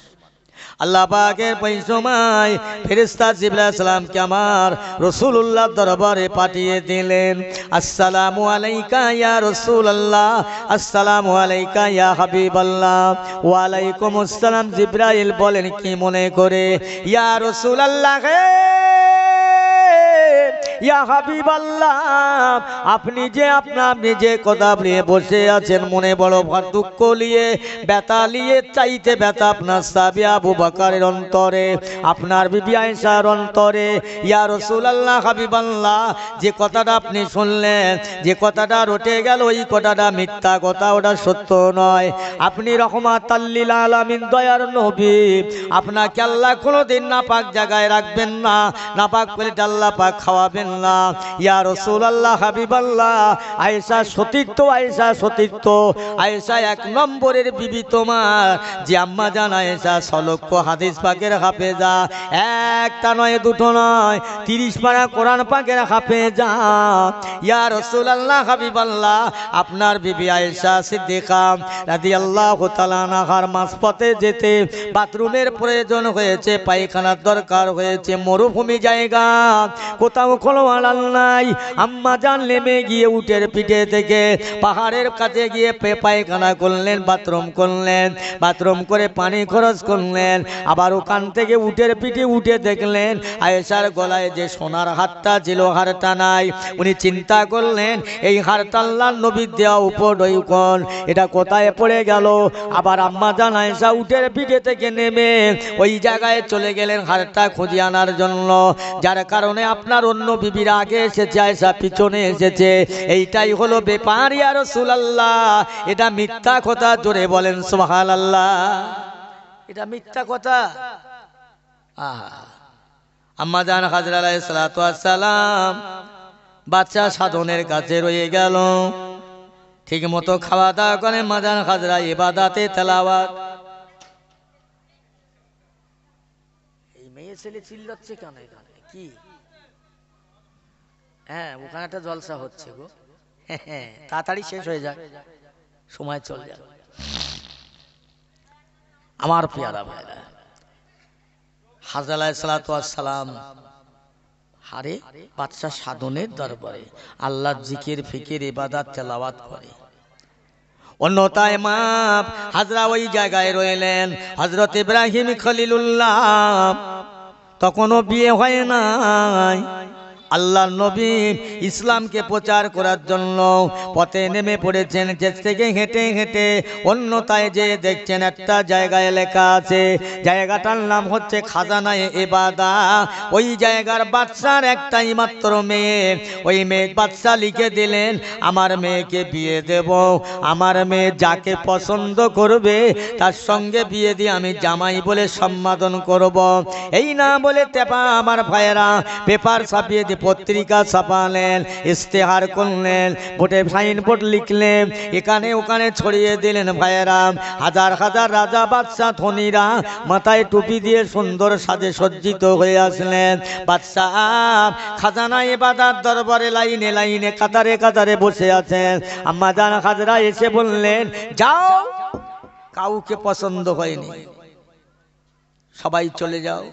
আল্লাহ পাকের ওই সময় ফেরেশতা জিবরাইল আলাইহিস সালামকে আমার রাসূলুল্লাহ দরবারে পাঠিয়ে দিলেন। আসসালামু আলাইকা ইয়া রাসূলুল্লাহ, আসসালামু আলাইকা ইয়া হাবিবাল্লাহ। ওয়া আলাইকুমুস সালাম। জিবরাইল বলেন কি মনে করে? ইয়া রাসূলুল্লাহ ইয়া হাবিবাল্লাহ, আপনি যে কথা নিয়ে বসে আছেন, মনে বড় দুঃখ নিয়ে, ব্যথা নিয়ে, চাইতে ব্যথা আপনার সাহাবী আবু বকরের অন্তরে, আপনার বিবি আয়েশার অন্তরে। ইয়া রাসূলুল্লাহ হাবিবাল্লাহ, যে কথাটা আপনি শুনলেন, যে কথাটা রটে গেল, ওই কথাটা মিথ্যা কথা, ওটা সত্য নয়। আপনি রহমাতাল লিল আলামিন, দয়ার নবী, আপনাকে আল্লাহ কোনোদিন নাপাক জায়গায় রাখবেন না, নাপাক প্লেটে আল্লাহ পাক খাওয়াবেন না। ইয়া রাসূলুল্লাহ হাবিবাল্লাহ, আয়েশা সতীর্থ, আয়েশা সতীর্থ, আয়েশা এক নম্বরের বিবি তোমার, যে আম্মা জান আয়েশা 6 লক্ষ হাদিস পাকের হাফেজা, একটা নয় দুটো নয়, 30 পারা কোরআন পাকের হাফেজা। ইয়া রাসূলুল্লাহ হাবিবাল্লাহ, আপনার বিবি আয়েশা সিদ্দিকা রাদিয়াল্লাহু তাআলা আনহার মাঝপথে যেতে বাথরুমের প্রয়োজন হয়েছে, পায়খানার দরকার হয়েছে, মরুভূমি জায়গা, কোথাও খোলা নাই। আম্মা জান নেমে গিয়ে উটের পিঠে থেকে পাহাড়ের কাছে গিয়ে পায়খানা করলেন, বাথরুম করলেন, বাথরুম করে পানি খরচ করলেন। আবার ওখান থেকে উটের পিঠে উঠে দেখলেন আয়েশার গলায় যে সোনার হারটা ছিল, হারটা নাই। উনি চিন্তা করলেন এই হারটা আল্লাহর নবীর দেওয়া উপঢৌকন, এটা কোথায় পড়ে গেল। আবার আম্মা জান আয়েশা উটের পিঠে থেকে নেমে ওই জায়গায় চলে গেলেন হারটা খুঁজে আনার জন্য। যার কারণে আপনার অন্য বিবিরা আগে এসেছে, আয়েশা পিছনে এসেছে। এইটাই হলো ব্যাপার। ইয়া রাসূলুল্লাহ, এটা মিথ্যা কথা, জোরে বলেন সুবহানাল্লাহ। এটা মিথ্যা কথা। আম্মা জান হাজরা আলাইহিস সালাতু ওয়াস সালাম বাচ্চা সাধনের কাছে রয়ে গেল, ঠিক মতো খাওয়া দাওয়া করে আম্মা জান হাজরা ইবাদতে তেলাওয়াত। এই মেয়ে ছেলে চিল্লাচ্ছে কেন এখানে? কি? হ্যাঁ, ওখানে একটা জলসা হচ্ছে গো। হ্যাঁ, তাড়াতাড়ি শেষ হয়ে যাক, সময় চলে যাবে। আমার পেয়ারা ভাইরা, হাজরা আলাইহিস সালাতু ওয়াস সালাম হারে বাদশা সাধনের দরবারে আল্লাহর জিকির ফিকির ইবাদত তেলাওয়াত করে। অন্যতায় মা হাজরা ওই জায়গায় রইলেন। হযরত ইব্রাহিম খলিলুল্লাহ তখনও বিয়ে হয় নাই। আল্লাহর নবী ইসলামকে প্রচার করার জন্য পথে নেমে পড়েছেন। যে থেকে হেঁটে হেঁটে অন্যতায় যে দেখছেন একটা জায়গায় লেখা আছে, জায়গাটার নাম হচ্ছে খাজানায়ে ইবাদত। ওই জায়গার বাদশার একটাই মাত্র মেয়ে। ওই মেয়ে বাদশা লিখে দিলেন, আমার মেয়েকে বিয়ে দেব, আমার মেয়ে যাকে পছন্দ করবে তার সঙ্গে বিয়ে দিয়ে আমি জামাই বলে সম্বোধন করব। এই না বলে তেপা আমার ভাইয়েরা পেপার ছাপিয়ে দিয়ে পত্রিকা ছাপালেন, ইস্তেহার করলেন, বোর্ডে সাইনবোর্ড লিখলেন, এখানে ওখানে ছড়িয়ে দিলেন। ভাইয়েরা, হাজার হাজার রাজা বাদশা ধনীরা মাথায় টুপি দিয়ে সুন্দর সাজে সজ্জিত হয়ে আসলেন। বাদশা খাজানায়ে ইবাদত দরবারে লাইনে লাইনে কাতারে কাতারে বসে আছেন। আম্মা জান হাজরা এসে বললেন, যাও, কাউকে পছন্দ হয়নি, সবাই চলে যাও।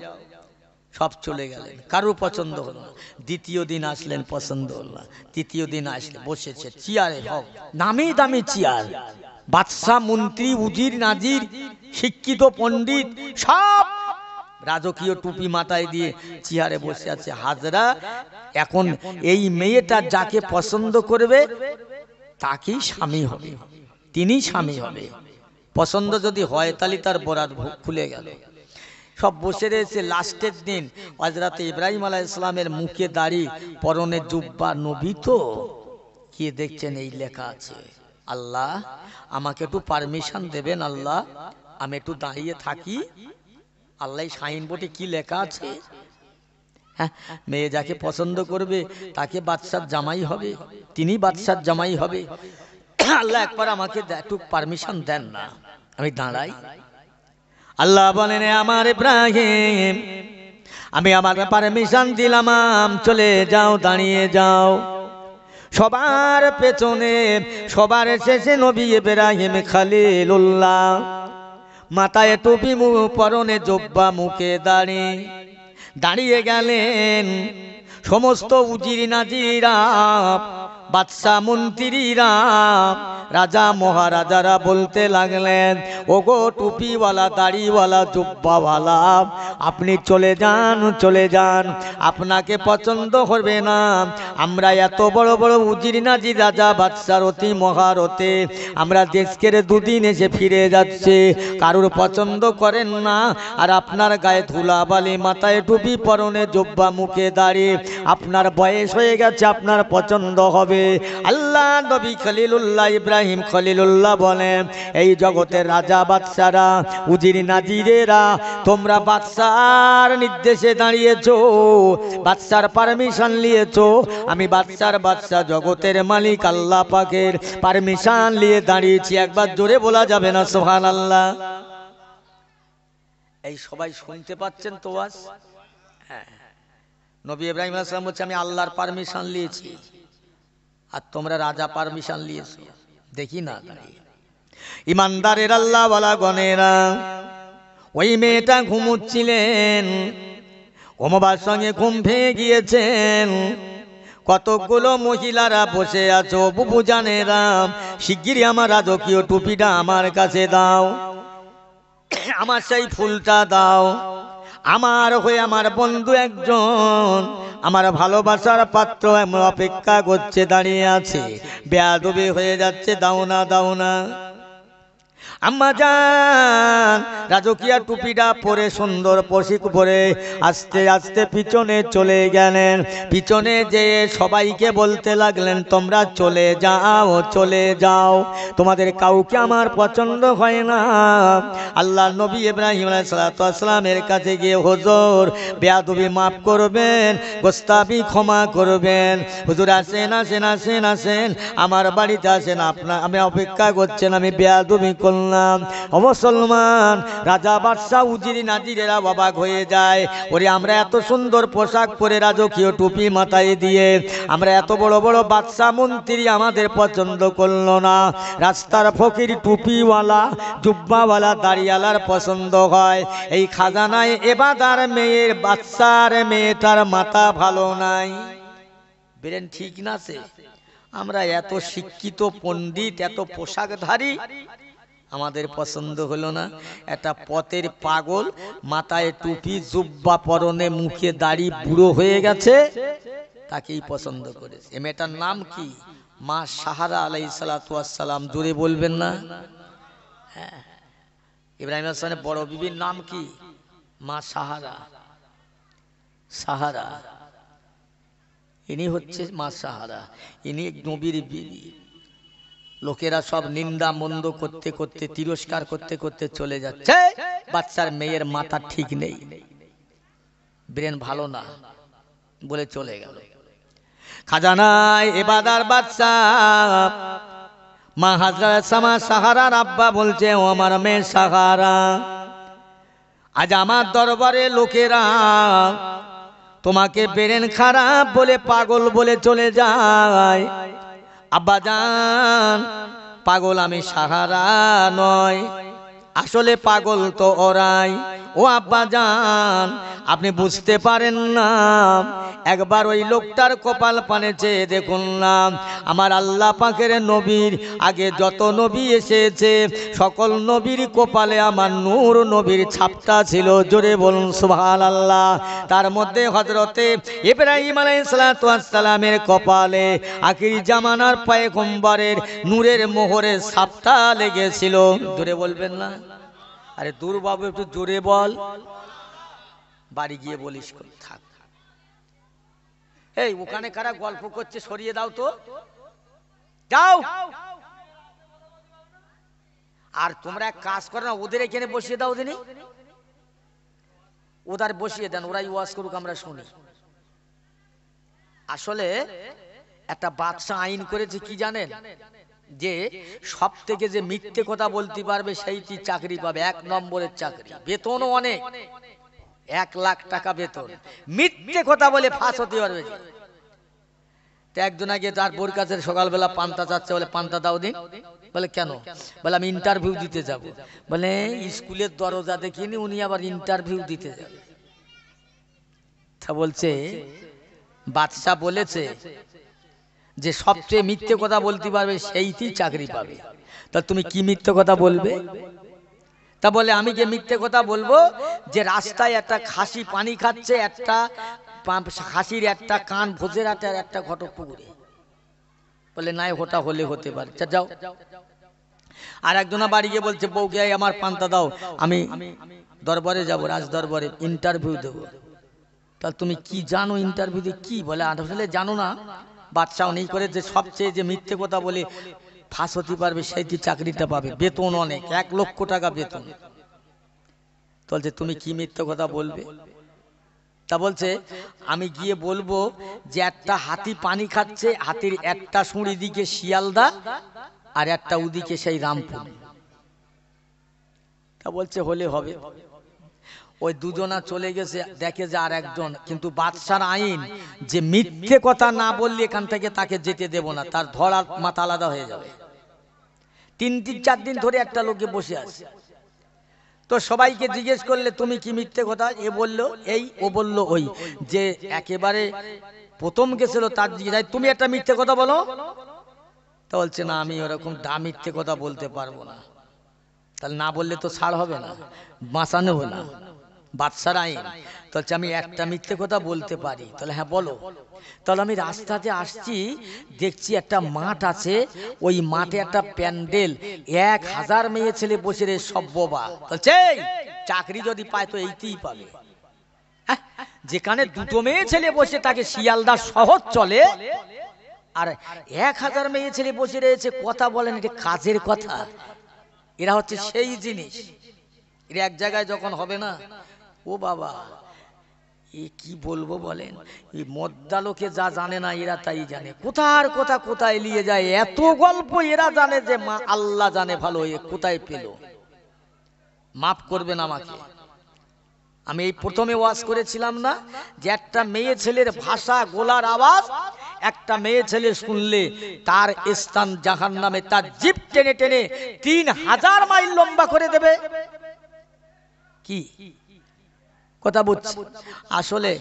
সব চলে গেলেন, কারো পছন্দ হলো না। দ্বিতীয় দিন আসলেন, পছন্দ হলো না। তৃতীয় দিন আসলে বসেছে চেয়ারে, হোক নামি দামি চেয়ার, বাদশা মন্ত্রী উজির নাজির শিক্ষিত পণ্ডিত সব রাজকীয় টুপি মাথায় দিয়ে চেয়ারে বসে আছে। হাজরা এখন এই মেয়েটা যাকে পছন্দ করবে তাকেই স্বামী হবে, তিনি স্বামী হবে। পছন্দ যদি হয় তাহলে তার বরাত খুলে গেল। সব বসে রয়েছে। লাস্টের দিন হযরত ইব্রাহিম আলাইহিস সালামের মুখে দাড়ি, পরনে জুব্বা, নবী তো কি দেখছেন এই লেখা আছে, আল্লাহ আমাকে একটু পারমিশন দেবেন, আল্লাহ আমি একটু দাঁড়িয়ে থাকি। আল্লাহ সাইনবোর্ডে কি লেখা আছে? হ্যাঁ, মেয়ে যাকে পছন্দ করবে তাকে বাদশার জামাই হবে, তিনি বাদশার জামাই হবে। আল্লাহ একবার আমাকে একটু পারমিশন দেন না, আমি দাঁড়াই। আল্লাহ বলেন, আমার ইব্রাহিম আমি আমার পারমিশন দিলাম, চলে যাও, দাঁড়িয়ে যাও। সবার পেছনে সবার শেষে নবী ইব্রাহিম খলিলুল্লাহ মাথায় টুপি, পরনে জুব্বা, মুখে দাড়ি, দাঁড়িয়ে গেলেন সমস্ত উজির নাজিরা, বাদশা মন্ত্রীরা, রাজা মহারাজারা বলতে লাগলেন, ওগো টুপিওয়ালা, দাড়িওয়ালা, জুব্বাওয়ালা, আপনি চলে যান, চলে যান, আপনাকে পছন্দ হবে না। আমরা এত বড় বড় উজির নাজির, রাজা বাদশার অতি মহারতে আমরা দেশকে দুদিন এসে ফিরে যাচ্ছে, কারুর পছন্দ করেন না। আর আপনার গায়ে ধুলাবালি, মাথায় টুপি, পরনে জুব্বা, মুখে দাঁড়িয়ে, আপনার বয়স হয়ে গেছে, আপনার পছন্দ হবে। আল্লাহ নবী খলিলুল্লাহ ইব্রাহিম খলিলুল্লাহ বলেন, এই জগতের রাজা বাদশারা, উজির নাজিরেরা, তোমরা বাদশার নির্দেশে দাঁড়িয়েছো, বাদশার পারমিশন নিয়েছো। আমি বাদশার বাদশা, জগতের মালিক আল্লাহ পাকের পারমিশন নিয়ে দাঁড়িয়েছি। একবার জোরে বলা যাবে না সুবহানাল্লাহ? এই সবাই শুনতে পাচ্ছেন তো? হ্যাঁ, নবী ইব্রাহিম আলাইহিস সালাম বলছে, আমি আল্লাহর পারমিশন নিয়েছি, আর তোমরা রাজা পারমিশন নিয়েছো। দেখি না ইমানদারের আল্লাহ ওয়ালা গনেরা, ওই মেয়েটা ঘুমুচ্ছিলেন, ঘুমবার সঙ্গে ঘুম ভেঙে গিয়েছেন। কতগুলো মহিলারা বসে আছো, বুবু জানেরা, শিগগিরই আমার রাজকীয় টুপিটা আমার কাছে দাও, আমার সেই ফুলটা দাও, আমার হয়ে আমার বন্ধু একজন, আমার ভালোবাসার পাত্র অপেক্ষা করছে, দাঁড়িয়ে আছে, বেয়াদবি হয়ে যাচ্ছে, দাও না, দাও না। আম্মা জান রাজকীয় টুপিটা পরে, সুন্দর পোশাক পরে আস্তে আস্তে পিছনে চলে গেলেন। পিছনে যেয়ে সবাইকে বলতে লাগলেন, তোমরা চলে যাও, চলে যাও, তোমাদের কাউকে আমার পছন্দ হয় না। আল্লাহ নবী ইব্রাহিম আলাইহিস সালামের কাছে গিয়ে, হুজুর বেয়াদবি মাফ করবেন, গোস্তাবি ক্ষমা করবেন, হুজুর আসেন, আসেন, আসেন, আসেন, আমার বাড়িতে আসেন, আপনার আমি অপেক্ষা করছেন, আমি বেয়াদবি করলাম। মুসলমান রাজা বাদশাহ উজির নাজিরেরা অবাক হয়ে যায়, ওরে আমরা এত সুন্দর পোশাক পরে, রাজকীয় টুপি মাথায় দিয়ে, আমরা এত বড় বড় বাদশাহ মন্ত্রী, আমাদের পছন্দ করলো না। রাস্তার ফকির টুপিওয়ালা, জুব্বাওয়ালা, দাড়িওয়ালার পছন্দ হয়। এই খাজানায় এবাদার মেয়ের, বাদশার মেয়েটার মাথা ভালো নাই, বেরেন ঠিক না সে? আমরা এত শিক্ষিত পণ্ডিত, এত পোশাকধারী, আমাদের পছন্দ হলো না। একটা পথের পাগল, মাথায় টুপি, জুব্বা, পরনে, মুখে দাড়ি, বুড়ো হয়ে গেছে, তাকেই পছন্দ করেছে। এ মেয়েটার নাম কি? মা সাহারা আলাইহিস সালাতু ওয়াস সালাম। জোরে বলবেন না? হ্যাঁ, ইব্রাহিম আলাইহিস সালামের বড় বিবির নাম কি? মা সাহারা। সাহারা, ইনি হচ্ছে মা সাহারা, ইনি নবীর বিবি। লোকেরা সব নিন্দা মন্দ করতে করতে, তিরস্কার করতে করতে চলে যাচ্ছে। বাচ্চার মেয়ের মাথা ঠিক নেই, ব্রেন ভালো না বলে চলে গেল। খাজানায় এবাদার বাদশা মা হাজরাত সামা সাহারার আব্বা বলছে, ও আমার মেয়ে সাহারা, আজ আমার দরবারে লোকেরা তোমাকে ব্রেন খারাপ বলে, পাগল বলে চলে যায়। আব্বাজান, পাগল আমি সাহারা নয়, আসলে পাগল তো ওরাই। ও আব্বাজান, আপনি বুঝতে পারেন না, একবার ওই লোকটার কপাল পানে চেয়ে দেখুন না, আমার আল্লাহ পাকের নবীর আগে যত নবী এসেছে, সকল নবীর কপালে আমার নূর নবীর ছাপটা ছিল। জোরে বলুন সুবহানাল্লাহ। তার মধ্যে হযরতে ইব্রাহিম আলাইহিস সালাতু ওয়াস সালামের কপালে আখির জামানার পয়গম্বরের নূরের মোহরের ছাপটা লেগেছিল। জোরে বলবেন না? আরে দূর বাবু, একটু জোরে বল, বাড়ি গিয়ে বলিস থাক। এই ওখানে কারা গল্প করছে, সরিয়ে দাও তো, যাও। আর তোমরা এক কাজ করো না, ওদের এখানে বসিয়ে দাও দিনি, ওদের বসিয়ে দেন, ওরাই ওয়াজ করুক, আমরা শুনি। আসলে একটা বাদশা আইন করেছে কি জানেন, যে সব থেকে যে মিথ্যে কথা বলতে পারবে সেইটি চাকরি পাবে, 1 নম্বরের চাকরি, বেতনও অনেক, 1 লাখ টাকা বেতন। মিথ্যে কথা বলে ফাঁস হতে পারবে। তো একজনাকে তার বোর কাছে সকালবেলা পান্তা চাচ্ছে, বলে পান্তা দাও দিন। বলে কেন? বলে আমি ইন্টারভিউ দিতে যাব। বলে স্কুলের দরজা দেখিনি, উনি আবার ইন্টারভিউ দিতে যাবে। তা বলছে বাদশা বলেছে যে সবচেয়ে মিথ্যে কথা বলতে পারবে সেইতেই চাকরি পাবে। তা তুমি কি মিথ্যে কথা বলবে? তা বলে আমি যে মিথ্যে কথা বলবো যে রাস্তায় একটা খাসি পানি খাচ্ছে, একটা খাসির একটা কান ভোজের আর একটা ঘটক পুকুরে। বলে নাই, ওটা হলে হতে পারে, যাও। আর একজনা বাড়ি গিয়ে বলছে বউকে আমার পান্তা দাও, আমি দরবারে যাব, রাজ দরবারে ইন্টারভিউ দেবো। তা তুমি কি জানো ইন্টারভিউতে কি? বলে আসলে জানো না। বাদশা নেই করে যে সবচেয়ে যে মিথ্যে কথা বলে ফাঁস হতে পারবে সেইটি চাকরিটা পাবে, বেতন অনেক, 1 লক্ষ টাকা বেতন। বলছে তুমি কি মিথ্যে কথা বলবে? তা বলছে আমি গিয়ে বলবো যে একটা হাতি পানি খাচ্ছে, হাতির একটা সুঁড়ি দিকে শিয়ালদা আর একটা ওদিকে সেই রামপুর। তা বলছে হলে হবে। ওই দুজনা চলে গেছে, দেখে যে আর একজন, কিন্তু বাদশার আইন যে মিথ্যে কথা না বললে এখান থেকে তাকে যেতে দেব না, তার ধরা মাথা আলাদা হয়ে যাবে। 3-4 দিন ধরে একটা লোকে বসে আছে। তো সবাইকে জিজ্ঞেস করলে তুমি কি মিথ্যে কথা? এ বললো এই, ও বললো ওই। যে একেবারে প্রথম গেছিল তার জিজ্ঞাসা তুমি একটা মিথ্যে কথা বলো। তা বলছে না, আমি ওরকম মিথ্যে কথা বলতে পারবো না। তাহলে না বললে তো ছাড় হবে না, বাঁচা নেব না, বাদশার আইন। বলছে আমি একটা মিথ্যে কথা বলতে পারি। তাহলে হ্যাঁ বলো। তাহলে আমি রাস্তাতে আসছি, দেখছি একটা মাঠ আছে, ওই মাঠে একটা প্যান্ডেল, 1000 মেয়ে ছেলে বসে রে সব বোবা। বলছে চাকরি যদি পায় তো এইতেই পাবে। যেখানে 2টো মেয়ে ছেলে বসে তাকে শিয়ালদা শহর চলে, আর 1000 মেয়ে ছেলে বসে রয়েছে কথা বলেন, এটা কাজের কথা। এরা হচ্ছে সেই জিনিস, এরা এক জায়গায় যখন হবে না, ও বাবা এ কি বলবো বলেন, এই মদ্দালোকে যা জানে না এরা তাই জানে, কোথার কথা কোথায় নিয়ে যায়, এত গল্প এরা জানে যে মা আল্লাহ জানে ভালো এ কোথায় পেল। মাফ করবেন আমাকে, আমি এই প্রথমে ওয়াজ করেছিলাম না যে একটা মেয়ে ছেলের ভাষা গোলার আওয়াজ একটা মেয়ে ছেলে শুনলে তার স্থান জাহান্নামে, তার জিভ টেনে টেনে 3000 মাইল লম্বা করে দেবে। কি কথা বলছি? আসলে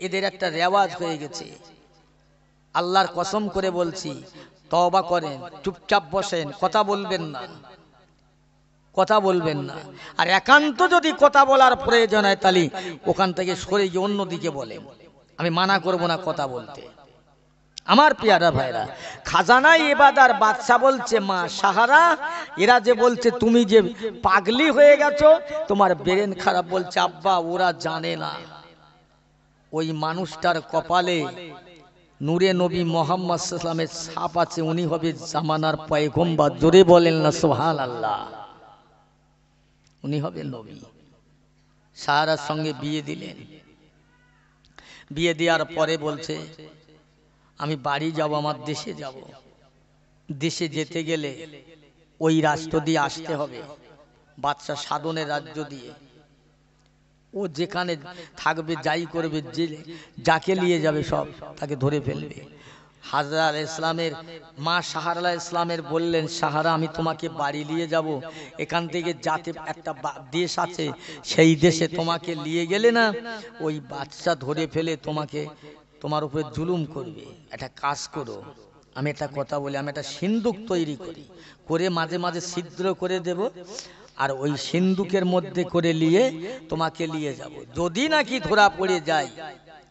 এদের একটা রেওয়াজ হয়ে গেছে। আল্লাহর কসম করে বলছি, তওবা করেন, চুপচাপ বসেন, কথা বলবেন না, কথা বলবেন না। আর একান্ত যদি কথা বলার প্রয়োজন হয় তাহলে ওখান থেকে সরে গিয়ে অন্যদিকে বলেন, আমি মানা করব না কথা বলতে। আমার পেয়ারা ভাইরা, খাজানাই ইবাদার বাদশা বলছে মা সাহারা, এরা যে বলছে তুমি যে পাগলি হয়ে গেছো, তোমার ব্রেন খারাপ। বলছে আব্বা ওরা জানে না ওই মানুষটার কপালে নূরে নবী মুহাম্মদ সাল্লাল্লাহু আলাইহি ওয়াসাল্লামের ছাপ আছে, উনি হবে জামানার পয়গম্বর। জোরে বলেন না সুবহানাল্লাহ, উনি হবে নবী। সাহারার সঙ্গে বিয়ে দিলেন। বিয়ে দেওয়ার পরে বলছে আমি বাড়ি যাব, আমার দেশে যাব। দেশে যেতে গেলে ওই রাষ্ট্র দিয়ে আসতে হবে, বাদশা সাধনের রাজ্য দিয়ে। ও যেখানে থাকবে যাই করবে, যে যাকে নিয়ে যাবে সব তাকে ধরে ফেলবে। হাজরা আলাইহিস ইসলামের মা সাহারা আলাইহিস ইসলামের বললেন সাহারা আমি তোমাকে বাড়ি নিয়ে যাব, এখান থেকে যাতে একটা দেশ আছে সেই দেশে তোমাকে নিয়ে গেলে না ওই বাদশা ধরে ফেলে তোমাকে তোমার উপরে জুলুম করবে। একটা কাজ করো, আমি একটা কথা বলি, আমি একটা সিন্দুক তৈরি করি, করে মাঝে মাঝে ছিদ্র করে দেব, আর ওই সিন্দুকের মধ্যে করে নিয়ে তোমাকে নিয়ে যাব। যদি নাকি ধরা পড়ে যায়,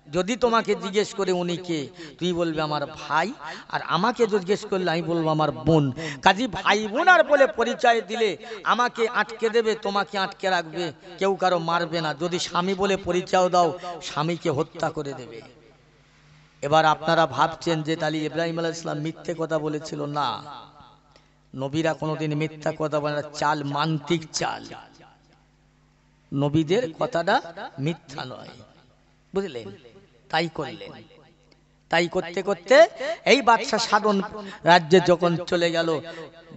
যদি তোমাকে জিজ্ঞেস করে উনি কে, তুই বলবে আমার ভাই, আর আমাকে জিজ্ঞেস করলে আমি বলবো আমার বোন। কাজী ভাই বোন আর বলে পরিচয় দিলে আমাকে আটকে দেবে, তোমাকে আটকে রাখবে, কেউ কারো মারবে না। যদি স্বামী বলে পরিচয় দাও, স্বামীকে হত্যা করে দেবে। এবার আপনারা ভাবছেন যে তাহলে ইব্রাহিম আলাইহিস সালাম মিথ্যে কথা বলেছিল? না, নবীরা কোনোদিন মিথ্যা কথা বলে না, চাল মান্তিক চাল, নবীদের কথাটা মিথ্যা নয়, বুঝলেন? তাই করলেন। তাই করতে করতে এই বাদশা সাধন রাজ্যে যখন চলে গেল,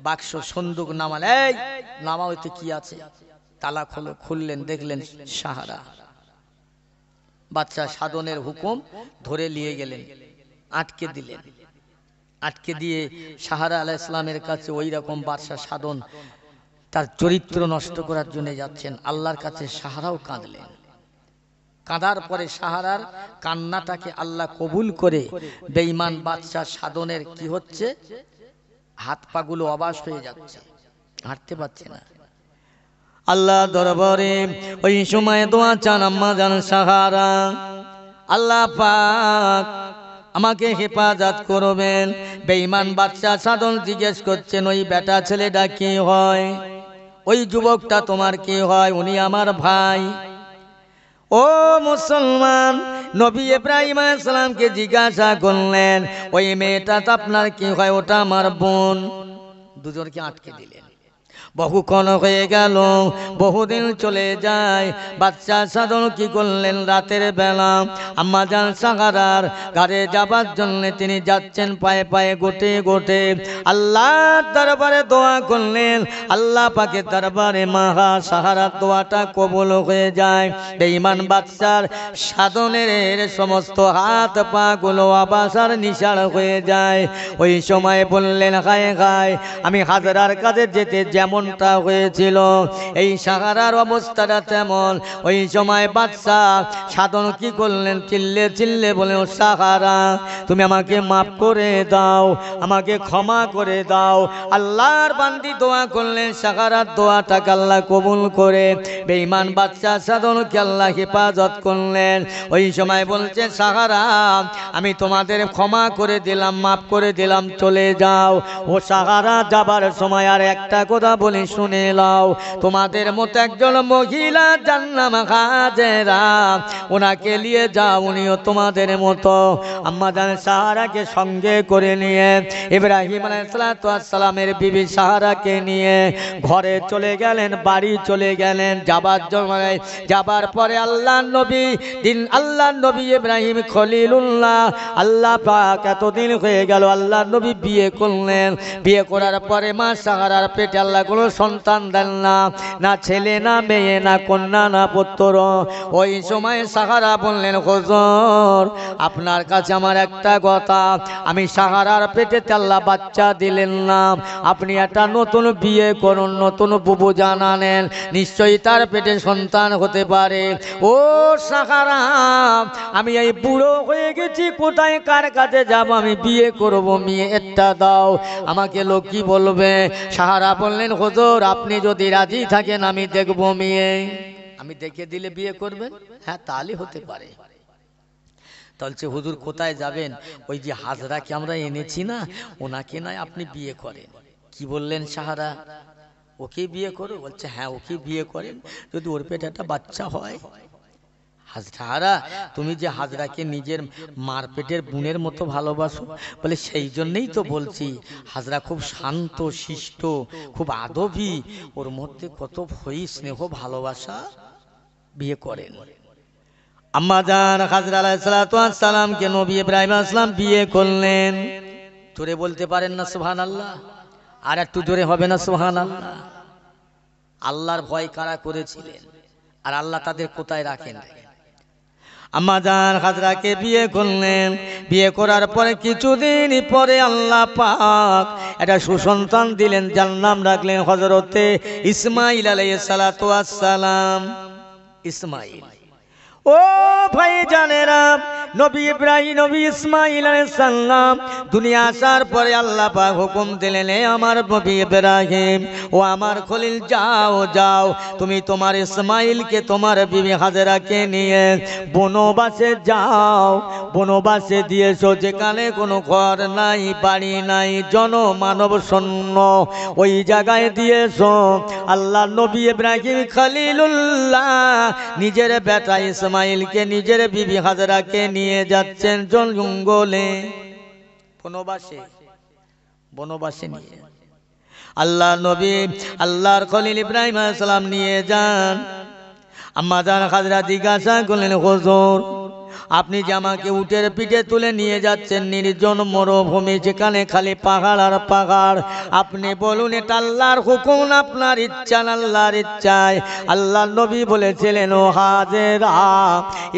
বাক্স সন্দুক নামাল, এই নামা হইতে কি আছে, তালা খোলো, খুললেন, দেখলেন সাহারা। বাদশা সাধনের হুকুম ধরে নিয়ে গেলেন, আটকে দিলেন। আটকে দিয়ে সাহারা আলাইহিস সালামের কাছে ওই রকম বাদশা সাধন তার চরিত্র নষ্ট করার জন্য যাচ্ছেন। আল্লাহর কাছে সাহারাও কাঁদলেন। কাঁদার পরে সাহারার কান্নাটাকে আল্লাহ কবুল করে বেঈমান বাদশা সাধনের কি হচ্ছে, হাত পাগুলো অবাস হয়ে যাচ্ছে, হাঁটতে পারছে না। আল্লাহ দরবারে ওই সময় দোয়া চান আম্মা জান সাহারা, আল্লাহ পাক আমাকে হেফাজত করবেন। বেঈমান বাদশা সাধন জিজ্ঞেস করছেন, ওই বেটা ছেলেটা কি হয়, ওই যুবকটা তোমার কি হয়? উনি আমার ভাই। ও মুসলমান, নবী ইব্রাহিম আলাইহিস সালামকে জিজ্ঞাসা করলেন, ওই মেয়েটা আপনার কি হয়? ওটা আমার বোন। দুজনকে আটকে দিলেন। বহুক্ষণ হয়ে গেল, বহুদিন চলে যায়। বাদশা সাধন কি করলেন, রাতের বেলা আম্মা জান সাহারার ঘরে যাবার জন্য তিনি যাচ্ছেন পায়ে পায়ে গোটে গোটে। আল্লাহর দরবারে দোয়া করলেন, আল্লাহ পাকের দরবারে মাহা সাহারার দোয়াটা কবুল হয়ে যায়। বেঈমান বাদশার সাধনের সমস্ত হাত পা গুলো আবাসার নিশার হয়ে যায়। ওই সময় বললেন, হায় হায়, আমি হাজরার কাছে যেতে যেমনটা হয়েছিল এই সাহারার অবস্থাটা তেমন। ওই সময় বাদশা সাধন কি করলেন, চিল্লে চিল্লে বলে, ও সাহারা, তুমি আমাকে মাফ করে দাও, আমাকে ক্ষমা করে দাও। আল্লাহর বান্দি দোয়া করলেন, সাহারার দোয়াটাকে আল্লাহ কবুল করে বেঈমান বাদশা সাধনকে আল্লাহ হেফাজত করলেন। ওই সময় বলছে, সাহারা, আমি তোমাদের ক্ষমা করে দিলাম, মাফ করে দিলাম, চলে যাও। ও সাহারা, যাবার সময় আর একটা কথা বলি শুনে নাও, তোমাদের মতো একজন মহিলা জান্নাম হাজেরা, ওনাকে নিয়ে যাও, উনিও তোমাদের মতো। আম্মা জান সাহারাকে সঙ্গে করে নিয়ে ইব্রাহিম আলাইহিস সালামের বিবি সাহারাকে নিয়ে ঘরে চলে গেলেন, বাড়ি চলে গেলেন। যাবার পরে আল্লাহ নবী ইব্রাহিম খলিলুল্লাহ, আল্লাহ পাক এতদিন হয়ে গেল আল্লাহ নবী বিয়ে করলেন। বিয়ে করার পরে মা সাহারার পেটে আল্লাহ কোনো সন্তান দেন না, না ছেলে না মেয়ে না কন্যা না পুত্র। ওই সময় সাহারা বললেন, হুজুর, আপনার কাছে আমার একটা কথা, আমি সাহারার পেটে আল্লাহ বাচ্চা দিলেন না, আপনি একটা নতুন বিয়ে করুন, নতুন বুবু জানানেন, নিশ্চয়ই তার পেটে সন্তান হতে পারে। ও সাহারা, আমি এই বুড়ো হয়ে গেছি, কোথায় কার কাছে যাব, আমি বিয়ে করব, মেয়ে একটা দাও, আমাকে লোক কি বলবে? সাহারা বললেন, হুজুর, আপনি যদি রাজি থাকেন আমি দেখব মেয়ে, আমি দেখে দিলে বিয়ে করবেন? হ্যাঁ, তাহলে হতে পারে। বলছে, হুজুর কোথায় যাবেন? ওই যে হাজরাকে আমরা এনেছি না, ওনাকে নয় আপনি বিয়ে করেন। কি বললেন সাহারা? ওকে বিয়ে করো? বলছে, হ্যাঁ, ওকে বিয়ে করেন, যদি ওর পেটে একটা বাচ্চা হয়। হাজরা, তুমি যে হাজরাকে নিজের মার পেটের বোনের মতো ভালোবাসো, বলে সেই জন্যই তো বলছি, হাজরা খুব শান্ত শিষ্ট, খুব আদবী, ওর মধ্যে কত ভয় স্নেহ ভালোবাসা, বিয়ে করেন। আম্মা জান হাজরা আলাইহিস সালামকে নবী ইব্রাহিম আলাইহিস সালাম বিয়ে করলেন। জোরে বলতে পারেন না সুবহানাল্লাহ? আর একটু জোরে হবে না সুবহানাল্লাহ? আল্লাহর ভয় কারা করেছিলেন, আর আল্লাহ তাদের কোথায় রাখেন? আম্মা জান হাজরাকে বিয়ে করলেন। বিয়ে করার পরে কিছুদিন পরে আল্লাহ পাক একটা সুসন্তান দিলেন, যার নাম রাখলেন হযরতে ইসমাঈল আলাইহিস সালাতু ওয়াস সালাম। ইসমাঈল, ও ভাই জানেরা, নবী ইব্রাহিম নবী ইসমাঈল আলাইহিস সালাম দুনিয়া আসার পরে আল্লাহ পাক হুকুম দিলেন, হে আমার নবী ইব্রাহিম, ও আমার খলিল, যাও যাও, তুমি তোমার ইসমাঈলকে তোমার বিবি হাজেরাকে নিয়ে বনবাসে যাও, বনবাসে দিয়েছো, যেখানে কোনো ঘর নাই, বাড়ি নাই, জনমানব শূন্য, ওই জায়গায় দিয়েছো। আল্লাহ নবী ইব্রাহিম খলিলুল্লাহ নিজের বেটা ইসমাঈলকে নিজের বিবি হাজেরাকে নিয়ে যাচ্ছেন জঙ্গলে, বনবাসে, বনবাসে নিয়ে আল্লাহ নবী আল্লাহর খলিল ইব্রাহিম আলাইহিস সালাম নিয়ে যান। আম্মা জান হাজরা জিজ্ঞাসা করলেন, হুজুর, আপনি যে আমাকে উটের পিঠে তুলে নিয়ে যাচ্ছেন নির্জন মরুভূমি, যেখানে খালি পাহাড় আর পাহাড়, আপনি বলুন এটা আল্লাহর হুকুম না আপনার ইচ্ছা? আল্লাহর ইচ্ছায়। আল্লাহর নবী বলেছিলেন ও হাজেরা,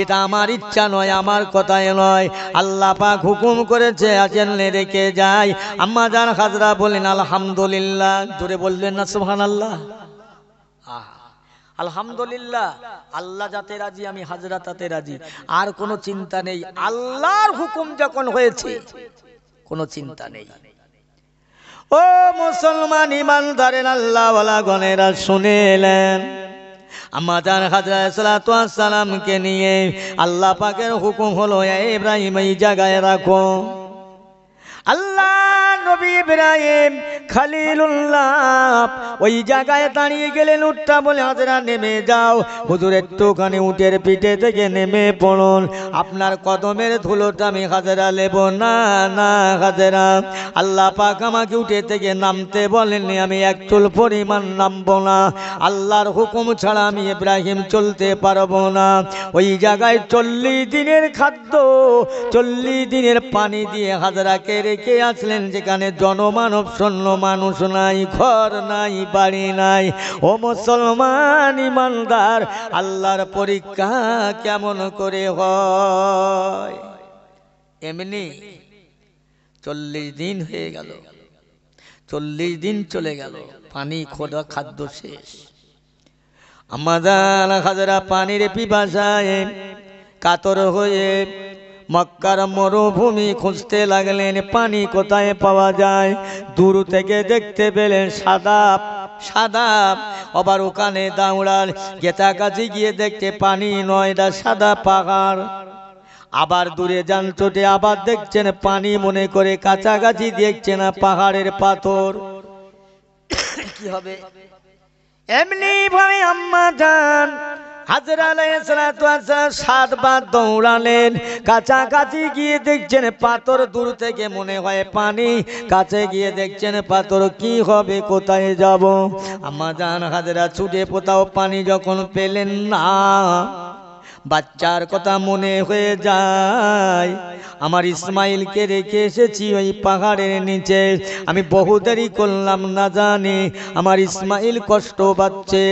এটা আমার ইচ্ছা নয়, আমার কথাই নয়, আল্লাহ পাক হুকুম করেছে, আছেন রেখে যায়। আম্মা জান হাজরা বলেন আলহামদুলিল্লাহ। জোরে বলবেন না সুবহানাল্লাহ? আলহামদুলিল্লাহ। আল্লাহ যাতে রাজি, আমি হাজরা তাতে রাজি, আর কোনো চিন্তা নেই। আল্লাহর হুকুম যখন হয়েছে কোনো চিন্তা নেই। ও মুসলমান ইমানদারের আল্লাহ ওয়ালা গণেরা শুনেলেন, আমাদের হাজরা সালাতু ওয়াস সালামকে নিয়ে আল্লাহ পাকের হুকুম হলো ইব্রাহিম এই জায়গায় রাখো। আল্লাহ নবী ইব্রাহিম খলিলুল্লাহ ওই জায়গায় দাঁড়িয়ে গেলেন। উটটা বলে হাজরা নেমে যাও, হুজুর একটুখানি উটের পিঠে থেকে নেমে পড়ুন, আপনার কদমের ধুলোটা আমি হাজরা নেব না। না হাজরা, আল্লাহ পাক আমাকে উঠে থেকে নামতে বলেননি, আমি এক চুল পরিমাণ নামবো না, আল্লাহর হুকুম ছাড়া আমি ইব্রাহিম চলতে পারবো না। ওই জায়গায় 40 দিনের খাদ্য 40 দিনের পানি দিয়ে হাজরাকে রেখে আসলেন, যেখানে জনমানব শূন্য, মানুষ নাই, ঘর নাই, বাড়ি নাই। ও মুসলমান ইমানদার, আল্লাহর পরীক্ষা কেমন করে হয়? এমনি 40 দিন হয়ে গেল, 40 দিন চলে গেল, পানি খোদা খাদ্য শেষ। আমাদের হাজরা পানির পিপাসায় কাতর হয়ে মক্কার মরুভূমি খুঁজতে লাগলেন, পানি কোথায় পাওয়া যায়। দূর থেকে দেখতে পেলেন সাদা সাদা, আবার ওখানে দাঁড়ান, গেতা কাছে গিয়ে দেখতে পানি নয়, এটা সাদা পাহাড়। আবার দূরে যান চোটে, আবার দেখছেন পানি, মনে করে কাছাকাছি দেখছেন না পাহাড়ের পাথর। কি হবে? এমনি ভাবে আম্মা জান হাজরা আলাইহিস সালাতু ওয়াস সালাম 7 বার দৌড়ালেন, কাছাকাছি গিয়ে দেখছেন পাথর, দূর থেকে মনে হয় পানি, কাছে গিয়ে দেখছেন পাথর। কি হবে, কোথায় যাব? আম্মা জান হাজরা ছুটে কোথাও পানি যখন পেলেন না, বাচ্চার কথা মনে হয়ে যায়, আমার ইসমাইলকে রেখে এসেছি ওই পাহাড়ের নিচে, আমি বহু দেরি করলাম না জানি, আমার ইসমাইল কষ্ট পাচ্ছে।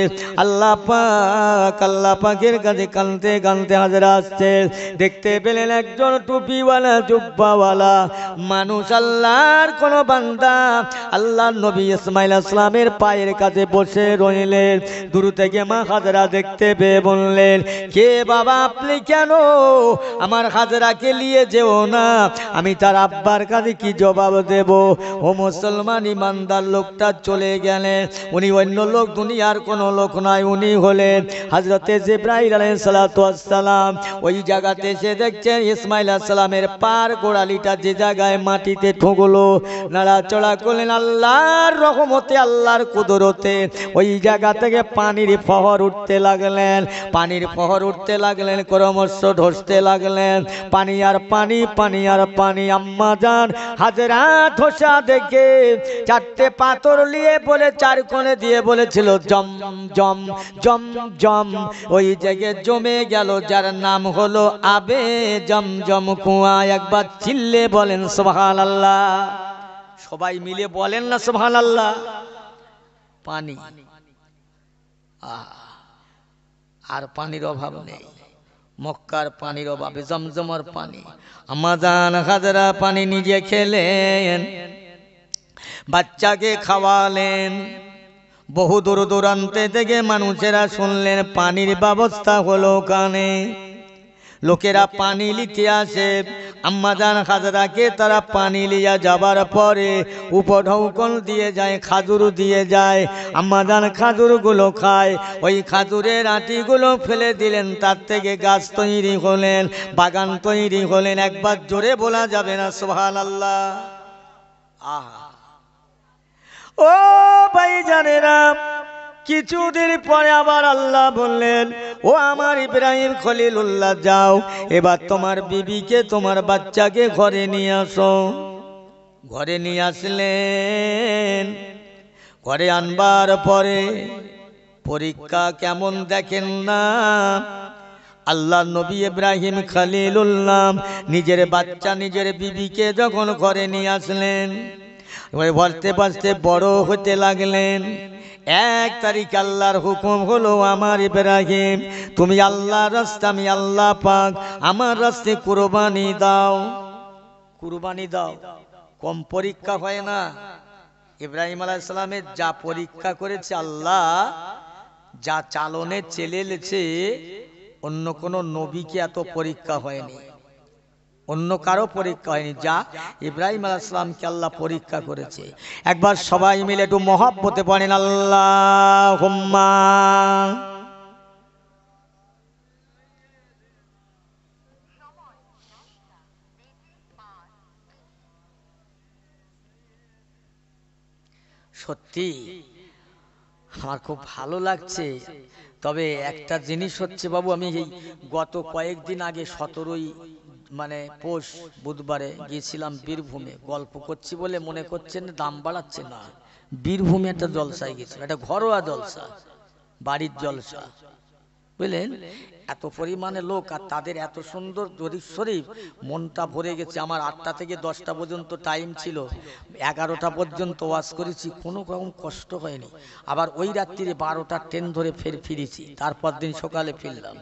আল্লাহ পাকের কাছে কাঁদতে কাঁদতে হাজরা আসছে, দেখতে পেলেন একজন টুপিওয়ালা জুব্বাওয়ালা মানুষ, আল্লাহর কোন বান্দা, আল্লাহর নবী ইসমাইল ইসলামের পায়ের কাছে বসে রইলেন। দূর থেকে মা হাজরা দেখতে পেয়ে বললেন, কে বাবা আপনি, কেন আমার হাজরাকে নিয়ে যেও না, আমি তার আব্বার কাছে কি জবাব দেব? ও মুসলমান ইমানদার, লোকটা চলে গেলেন, উনি অন্য লোক, দুনিয়ার কোন লোক নয়, উনি হলেন হযরতে জিবরাইল আলাইহিস সালাতু ওয়াস সালাম। ওই জায়গাতে এসে দেখছেন ইসমাইল আলাইহিস সালামের পার গোড়ালিটা যে জায়গায় মাটিতে ঠুকলো, নাড়াচড়া করলেন, আল্লাহর রহমতে, আল্লাহর কুদরতে ওই জায়গা থেকে পানির ফহর উঠতে লাগলেন, পানির ফহর উঠতে লাগলেন, ক্রমশ ধসতে লাগলেন, পানি আর পানি, পানি আর পানি। আম্মা জান হাজরা ধসা দেখে 4টে পাথর নিয়ে বলে 4 কোণে দিয়ে বলেছিল জম জম জম জম, ওই জায়গায় জমে গেল, যার নাম হলো আবে জমজম কুয়া। একবার চিল্লে বলেন সুবহানাল্লাহ, সবাই মিলে বলেন না সুবহানাল্লাহ। পানি আর পানির অভাব নেই, মক্কার পানির অভাবে জমজমের পানি। আমাজান হাজরা পানি নিজে খেলেন, বাচ্চাকে খাওয়ালেন, বহু দূর দূরান্তে থেকে মানুষেরা শুনলেন পানির ব্যবস্থা হলো ওখানে, লোকেরা পানি নিতে আসে। আম্মাজান হাজরাকে তারা পানি লিয়া যাবার পরে উপঢৌকন দিয়ে যায়, খাজুর দিয়ে যায়। আম্মাজান খাজুরগুলো খায়, ওই খাজুরের আটিগুলো ফেলে দিলেন, তার থেকে গাছ তৈরি হলেন, বাগান তৈরি হলেন। একবার জোরে বলা যাবে না সুবহানাল্লাহ? আহা, ও ভাইজানেরা, কিছুদিন পরে আবার আল্লাহ বললেন, ও আমার ইব্রাহিম খলিলুল্লাহ, যাও এবার তোমার বিবিকে, তোমার বাচ্চাকে ঘরে নিয়ে আসো। ঘরে নিয়ে আসলেন, ঘরে আনবার পরে পরীক্ষা কেমন দেখেন না, আল্লাহ নবী ইব্রাহিম খলিলুল্লাহ নিজের বাচ্চা নিজের বিবিকে যখন ঘরে নিয়ে আসলেন, বলতে বলতে বড় হতে লাগলেন। 1 তারিখ আল্লাহর হুকুম হলো, আমার ইব্রাহিম তুমি আল্লাহর রাস্তা, আমি আল্লাহ পাক, আমার রাস্তায় কুরবানি দাও, কুরবানি দাও। কম পরীক্ষা হয় না। ইব্রাহিম আলাইহিস সালামের যা পরীক্ষা করেছে আল্লাহ, যা চালনে চেলেছে, অন্য কোন নবীকে এত পরীক্ষা হয়নি, অন্য কারো পরীক্ষা হয়নি, যা ইব্রাহিম আলাইহিস সালামকে আল্লাহ পরীক্ষা করেছে। একবার সবাই মিলে একটু মহব্বতে পড়েন আল্লাহুম্মা। সত্যি আমার খুব ভালো লাগছে। তবে একটা জিনিস হচ্ছে বাবু, আমি এই গত কয়েকদিন আগে 17ই পৌষ বুধবারে গিয়েছিলাম বীরভূমে। গল্প করছি বলে মনে করছেন দাম বাড়াচ্ছে না, বীরভূমে একটা জলসায় গেছিলাম, একটা ঘরোয়া জলসা, বাড়ির জলসা, বুঝলেন। এত পরিমাণে লোক আর তাদের এত সুন্দর দরুদ শরীফ, মনটা ভরে গেছে। আমার 8টা থেকে 10টা পর্যন্ত টাইম ছিল, 11টা পর্যন্ত ওয়াজ করেছি, কোনো রকম কষ্ট হয়নি। আবার ওই রাত্রিরে 12টার ট্রেন ধরে ফিরেছি, তারপর দিন সকালে ফিরলাম।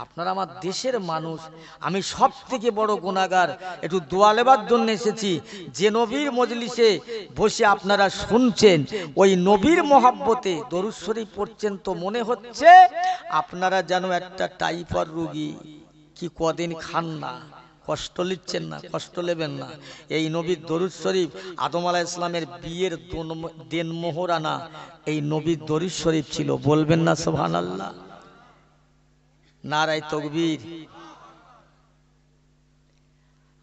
আপনারা আমার দেশের মানুষ, আমি সব থেকে বড় গুনাহগার। একটু দোয়া নেবার জন্য এসেছি। যে নবীর মজলিসে বসে আপনারা শুনছেন, ওই নবীর মহব্বতে দরুদ শরীফ পড়ছেন, তো মনে হচ্ছে আপনারা যেন একটা টাইফয়েড রোগী, কি কদিন খান না, কষ্ট নিচ্ছেন না, কষ্ট নেবেন না। এই নবীর দরুদ শরীফ, আদম আলাইহিস সালামের বিয়ের দেনমোহরানা এই নবীর দরুদ শরীফ ছিল। বলবেন না সুবহানাল্লাহ? নারায়ে তাকবীর।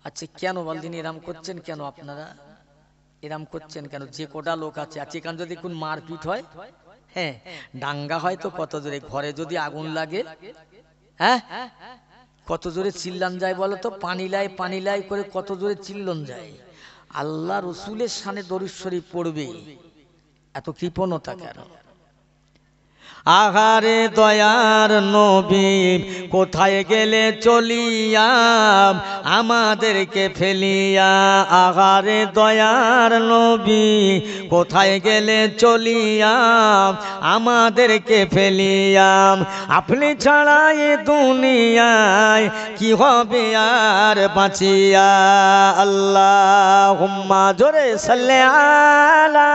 আচ্ছা কেন বলদিন এরাম করছেন কেন? আপনারা এরাম করছেন কেন? যে কোটা লোক আছে, আজকে কান যদি কোন মারপিট হয়, হ্যাঁ দাঙ্গা হয়, তো কত জোরে, ঘরে যদি আগুন লাগে, হ্যাঁ কত জোরে চিল্লান যায় বলো তো? পানি লাই করে কত জোরে চিল্লন যায়। আল্লাহ রসুলের শানে দরুদ শরীফ পড়বে, এত কৃপণতা কেন? আহারে দয়ার নবী কোথায় গেলে চলিয়া আমাদেরকে ফেলিয়া, আহারে দয়ার নবী কোথায় গেলে চলিয়া আমাদেরকে ফেলিয়া, আপনি ছাড়া এ দুনিয়ায় কি হবে আর বাঁচিয়া। আল্লাহুম্মা জোরে সাল্লি আলা,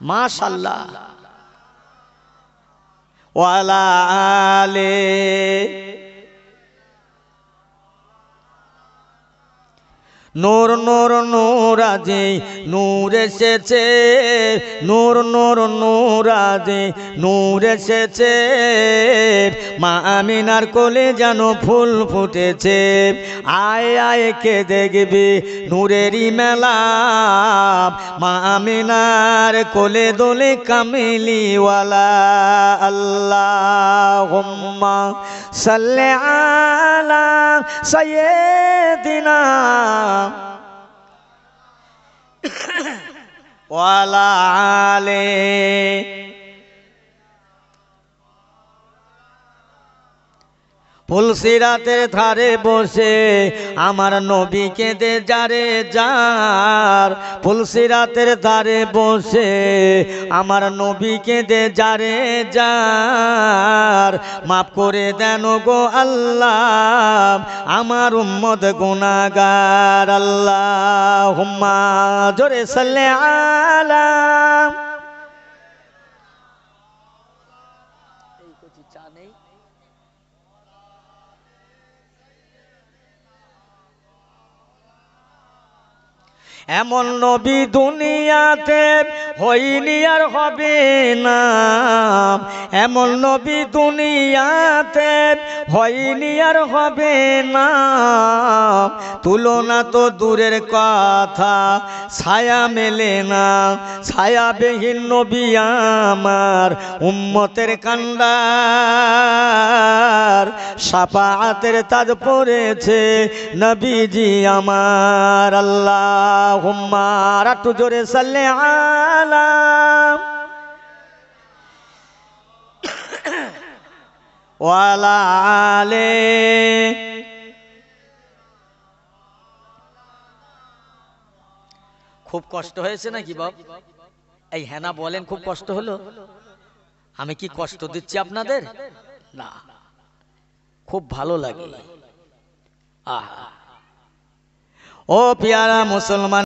মাশাআল্লাহ, ওয়ালা আলে। নূর নূর নূর আজে নূর এসেছে, নূর নূর নূর আজে নূর এসেছে, মা আমিনার কোলে যেন ফুল ফুটেছে। আয় আয় কে দেখবি নূরেরই মেলা, মা আমিনার কোলে দোলে কামিলিওয়ালা। আল্লাহুম্মা সাল্লি আলা সাইয়্যিদিনা ওয়ালা আলে। ফুলসিরাতের ধারে বসে আমার নবী কেঁদে যারে যার, ফুলসিরাতের ধারে বসে আমার নবী কেঁদে যারে যার, মাফ করে দেন গো আল্লাহ আমার উম্মত গুনাহগার। আল্লাহুম্মা জোরে সাল্লি আলা। এমন নবী দুনিয়াতে হয়নি আর হবে না, এমন নবী দুনিয়াতে হয়নি আর হবে না, তুলনা তো দূরের কথা ছায়া মেলে না, ছায়াবিহীন নবী আমার উম্মতের কান্ডার, শাফাআতের তাজ পড়েছে নবীজি আমার। আল্লাহুম্মা রাতু জোরে সাল্লি আলা। ওয়ালা আলে। খুব কষ্ট হয়েছে নাকি বাপ? এই হেনা বলেন খুব কষ্ট হলো? আমি কি কষ্ট দিচ্ছি আপনাদের? না, খুব ভালো লাগে। আহা, ও পিয়ারা মুসলমান।